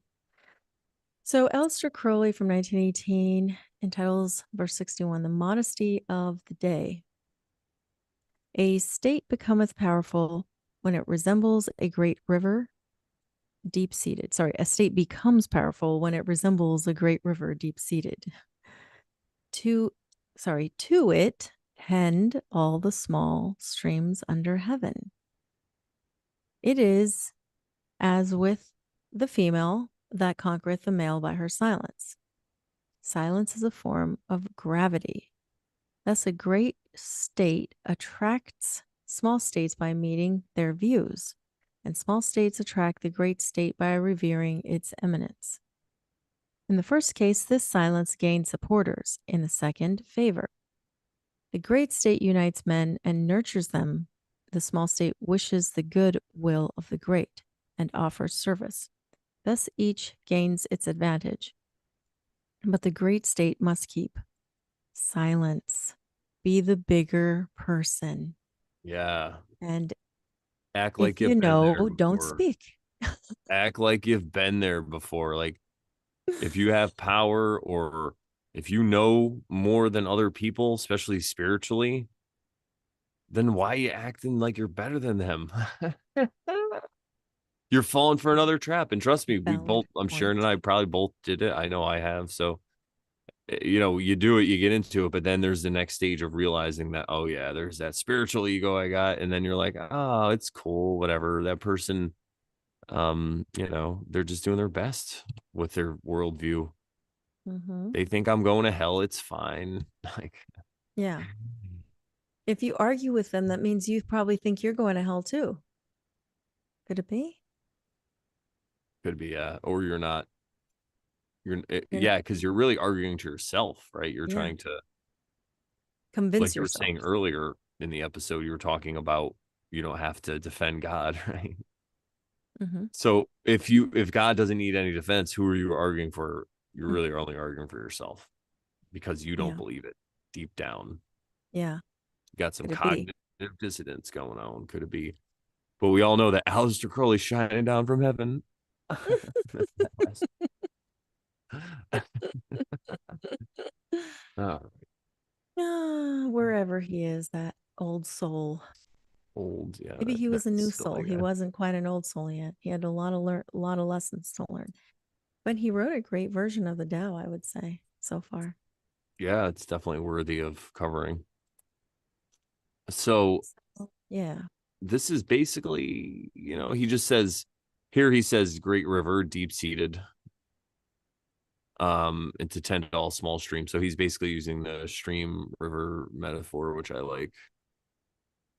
So Aleister Crowley from 1918 entitles verse 61, The Modesty of the Day. A state becometh powerful when it resembles a great river, deep seated. Sorry, a state becomes powerful when it resembles a great river, deep seated. To it tend all the small streams under heaven. It is as with the female that conquereth the male by her silence. Silence is a form of gravity. Thus, a great state attracts small states by meeting their views, and small states attract the great state by revering its eminence. In the first case, this silence gains supporters. In the second, favor. The great state unites men and nurtures them. The small state wishes the good will of the great and offers service. Thus, each gains its advantage. But the great state must keep silence, be the bigger person. Yeah. And Act if like you you've been there know, don't before. speak. Act like you've been there before. Like, if you have power or if you know more than other people, especially spiritually, then why are you acting like you're better than them? You're falling for another trap. And trust me, Valid I'm Sharon and point. I probably both did it. I know I have. So, you do it, you get into it, but then there's the next stage of realizing that, oh, yeah, there's that spiritual ego I got. And then you're like, oh, it's cool, whatever. That person, they're just doing their best with their worldview. Mm-hmm. They think I'm going to hell. It's fine. Like, Yeah. If you argue with them, that means you probably think you're going to hell too. Could it be? could be, or you're not. You're, Yeah, because you're really arguing to yourself, right? You're yeah. trying to, Convince like you were yourself. saying earlier in the episode, you were talking about you don't have to defend God, right? Mm-hmm. So if God doesn't need any defense, who are you arguing for? You're really only arguing for yourself because you don't Yeah. believe it deep down. Yeah. You got some Could it be? cognitive dissonance going on. Could it be? But we all know that Aleister Crowley's shining down from heaven. Oh, Wherever he is, that old soul. old, yeah, Maybe he that was a new soul. silly He guy. wasn't quite an old soul yet. He had a lot of lessons to learn. But he wrote a great version of the Tao, I would say, so far. Yeah, it's definitely worthy of covering. So So, yeah. this is basically, he just says here, he says great river, deep seated, and to tend all small streams. So he's basically using the stream river metaphor, which I like.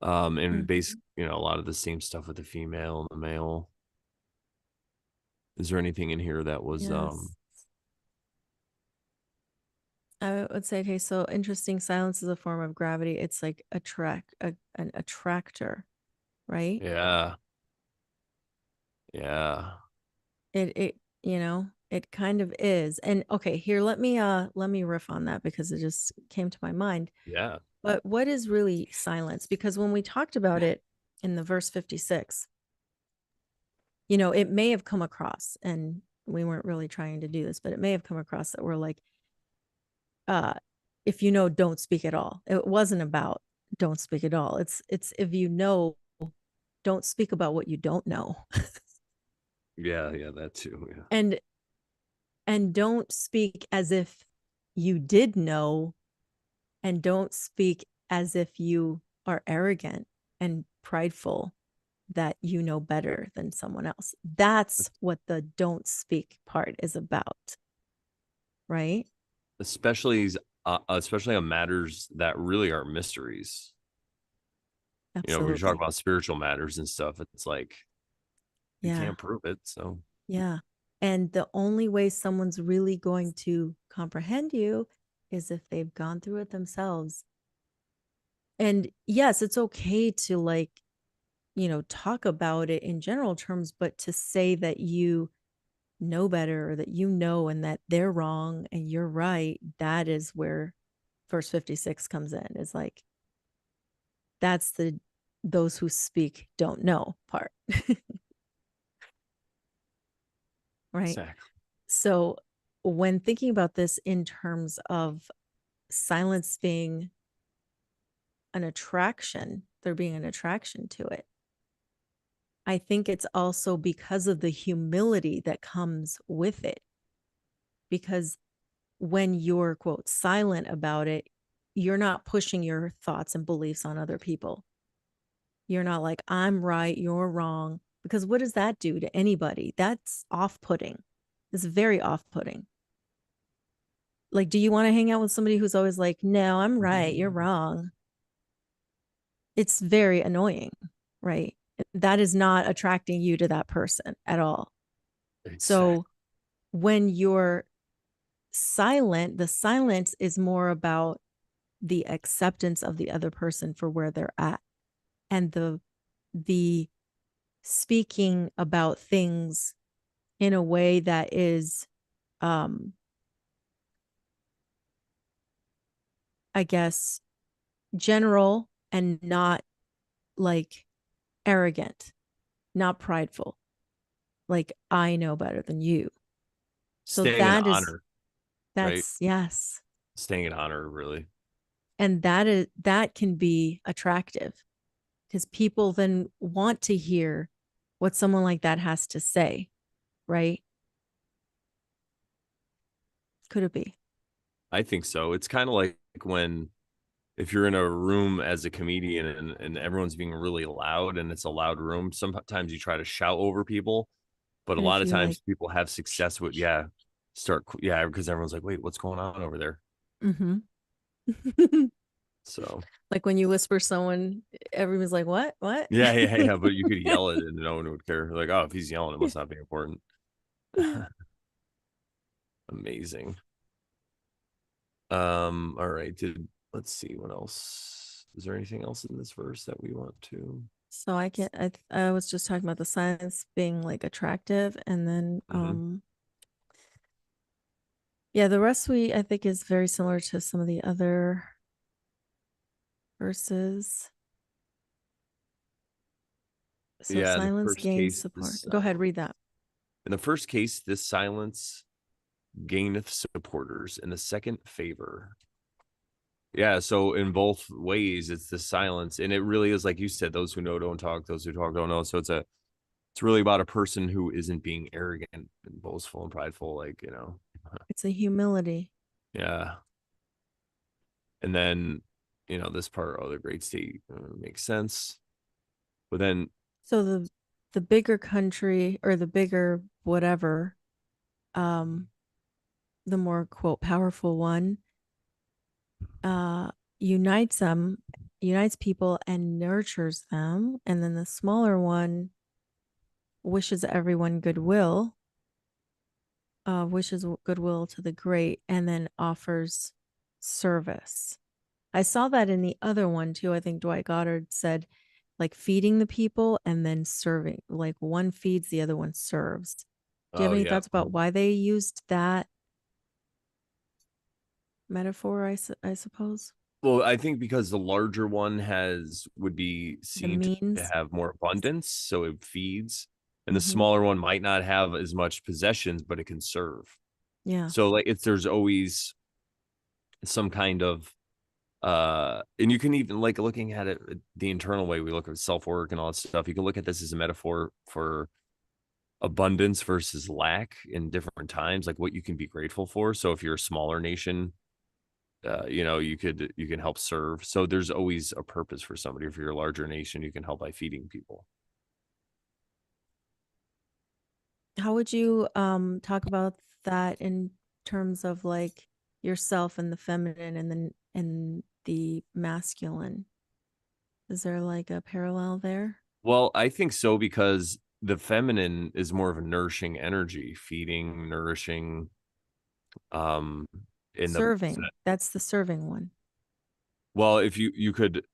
And Mhm. basically, a lot of the same stuff with the female and the male. Is there anything in here that was Yes. I would say, okay, so interesting. Silence is a form of gravity. It's like an attractor, right? yeah, yeah. It, you know, It kind of is. And okay, here let me riff on that because it just came to my mind. Yeah. But what is really silence? Because when we talked about it in the verse 56, it may have come across, and we weren't really trying to do this, but it may have come across that we're like, if you know, don't speak at all. It wasn't about don't speak at all. It's if you know, don't speak about what you don't know. Yeah, that too. Yeah. And don't speak as if you did know, and don't speak as if you are arrogant and prideful that you know better than someone else. That's what the don't speak part is about, right? Especially on matters that really are mysteries. When you talk Absolutely. about spiritual matters and stuff, it's like you Yeah. can't prove it. So Yeah. And the only way someone's really going to comprehend you is if they've gone through it themselves. And yes, it's okay to like, talk about it in general terms, but to say that you know better, or that and that they're wrong and you're right, that is where verse 56 comes in. Is like, that's the those who speak don't know part. Right? exactly. So when thinking about this in terms of silence being an attraction, there being an attraction to it, I think it's also because of the humility that comes with it. Because when you're, quote, silent about it, you're not pushing your thoughts and beliefs on other people. You're not like, I'm right, you're wrong. Because what does that do to anybody? That's off putting. It's very off putting. Like, do you want to hang out with somebody who's always like, no, I'm right, you're wrong? It's very annoying, right? That is not attracting you to that person at all. Exactly. So when you're silent, the silence is more about the acceptance of the other person for where they're at, and the speaking about things in a way that is I guess general and not like arrogant, not prideful, like I know better than you. So Staying in honor, right? that's yes. Staying in honor, really. And that can be attractive because people then want to hear what someone like that has to say, right? Could it be? I think so. It's kind of like when if you're in a room as a comedian and everyone's being really loud and it's a loud room, sometimes you try to shout over people, but a And lot if of you like, times people have success with because everyone's like, wait, what's going on over there? mm-hmm. So Like when you whisper someone, everyone's like, what? yeah, but you could yell it and no one would care. Like, oh, if he's yelling, it must not be important. Amazing. All right. Let's see what else. Is there anything else in this verse that we want to? So I was just talking about the science being like attractive, and then Mhm. yeah, the rest I think is very similar to some of the other verses. So Yeah, in the silence first gains case, support. this Go ahead, read that. in the first case, this silence gaineth supporters. In the second, favor. Yeah, so in both ways, it's the silence, and it really is like you said: those who know don't talk; those who talk don't know. So it's really about a person who isn't being arrogant and boastful and prideful, It's a humility. yeah. And then, this part, oh, the great state makes sense. But then, So the bigger country, or the bigger whatever, um, the more, quote, powerful one, uh unites them, unites people and nurtures them. And then the smaller one wishes everyone goodwill, wishes goodwill to the great, and then offers service. I saw that in the other one too. I think Dwight Goddard said like feeding the people and then serving, like one feeds, the other one serves. Do you have Oh any yeah. thoughts about why they used that metaphor? I suppose Well, I think because the larger one would be the seen to means. have more abundance, so it feeds, and the Hmm. smaller one might not have as much possessions, but it can serve. Yeah, So like it's there's always some kind of and you can even like looking at it the internal way we look at self-work and all that stuff, you can look at this as a metaphor for abundance versus lack in different times, like what you can be grateful for. So if you're a smaller nation, you can help serve. So there's always a purpose for somebody. If you're a larger nation, you can help by feeding people. how would you talk about that in terms of like yourself and the feminine and the masculine? Is there like a parallel there? Well, I think so because the feminine is more of a nourishing energy, feeding, nourishing. Um, in the Serving. That's the serving one. well, if you could,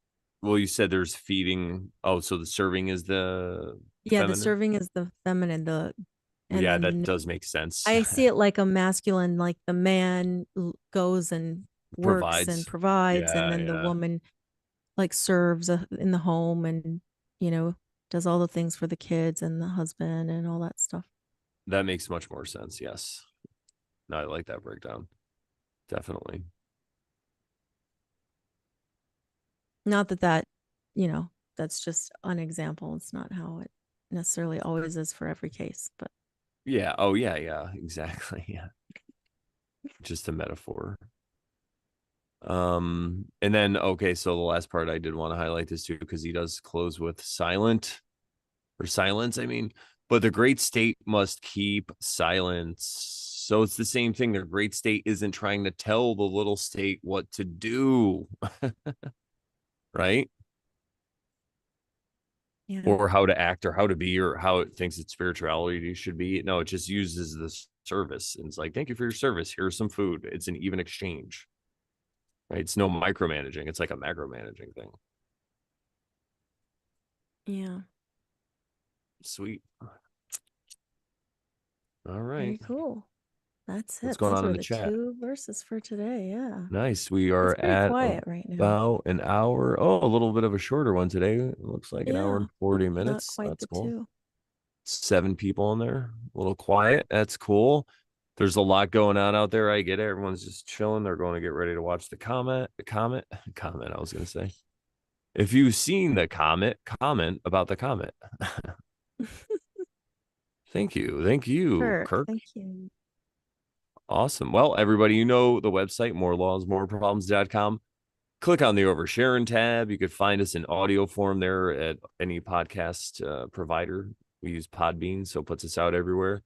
well, you said there's feeding. Oh, so the serving is the Yeah, the feminine. serving is the feminine, and Yeah, then that does make sense. I see it like a masculine, like the man goes and works and Provides. provides, and Yeah, then the yeah, woman like serves in the home and, you know, does all the things for the kids and the husband and all that stuff. that makes much more sense. Yes, no, I like that breakdown. Definitely. Not that, you know, that's just an example. It's not how it necessarily always is for every case, but Yeah. Oh, yeah, yeah. Exactly. Yeah. Just a metaphor. And then okay, so the last part I did want to highlight this too, because he does close with silence, I mean, but the great state must keep silence. So it's the same thing. The great state isn't trying to tell the little state what to do, right? yeah. Or how to act or how to be or how it thinks its spirituality should be. No, it just uses this service and it's like, thank you for your service. Here's some food. It's an even exchange, right? It's no micromanaging. It's like a macro managing thing. Yeah. Sweet. All right. Very cool. That's What's it. going Those on in were the the chat? two verses for today. Yeah. Nice. We It's are pretty at quiet right now. about an hour. Oh, a little bit of a shorter one today. It looks like an hour Yeah. and 40 Not minutes. quite That's the cool. two. 7 people in there. A little quiet. That's cool. There's a lot going on out there. I get it. Everyone's just chilling. They're going to get ready to watch comment. I was going to say, if you've seen the comment about the comment. Thank you, Kirk, Kirk. thank you. Awesome. Well, everybody, you know the website, morelawsmoreproblems.com. Click on the Over Sharon tab. You could find us in audio form there at any podcast provider. We use Podbean, so it puts us out everywhere.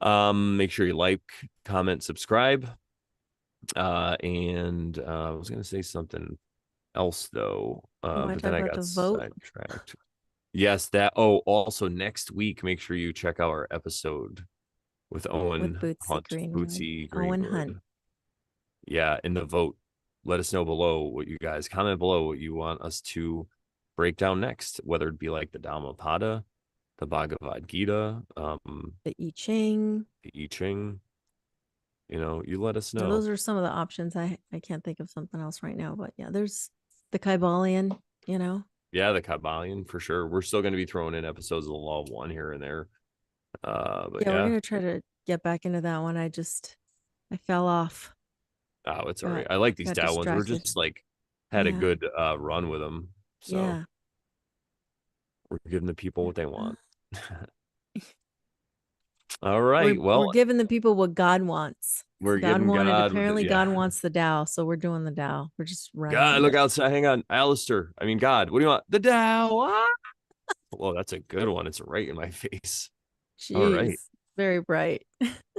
Make sure you like, comment, subscribe. And I was going to say something else though, You want but to talk then I about got the vote sidetracked. Yes, that. Oh, also next week, make sure you check out our episode with with Owen Bootsy Hunt, Greenwood? Bootsy Owen Hunt. Greenwood. Yeah, in the vote. Let us know below what you guys comment below what you want us to break down next, whether it be like the Dhammapada, the Bhagavad Gita, The I Ching. the I Ching. You let us Now, know. those are some of the options. I can't think of something else right now, but yeah, there's the Kybalion, you know. Yeah, the Kabbalion for sure. We're still going to be throwing in episodes of the Law of One here and there. But Yeah, we're yeah, gonna try to get back into that one. I fell off. oh, it's all right. Got I like these got Dow ones. We're distracted. just like had a Yeah. good run with them, so Yeah. we're giving the people what they Uh, want. All right. we're Well, giving the people what God wants. we're God giving wanted God with it. apparently Yeah. God wants the Tao, so we're doing the Tao. We're just running God, with look it. outside. Hang on. Aleister. I mean, God, what do you want? The Dow. Ah! Well, that's a good one. It's right in my face. All right. Jeez, very bright.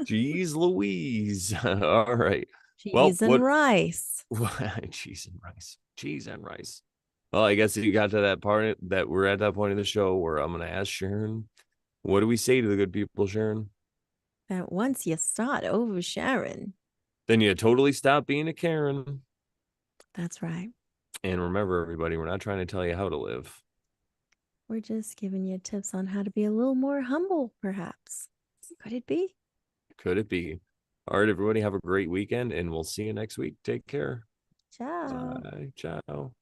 Jeez Louise. All right. Well, Cheese and what? rice. Cheese and rice. Cheese and rice. Well, I guess you got to that part that we're at that point of the show where I'm going to ask Sharon, what do we say to the good people, Sharon? That once you start over Sharon. Then you totally stop being a Karen. That's right. And remember, everybody, we're not trying to tell you how to live. We're just giving you tips on how to be a little more humble, perhaps. Could it be? Could it be? All right, everybody, have a great weekend, and we'll see you next week. Take care. Ciao. Bye. Ciao.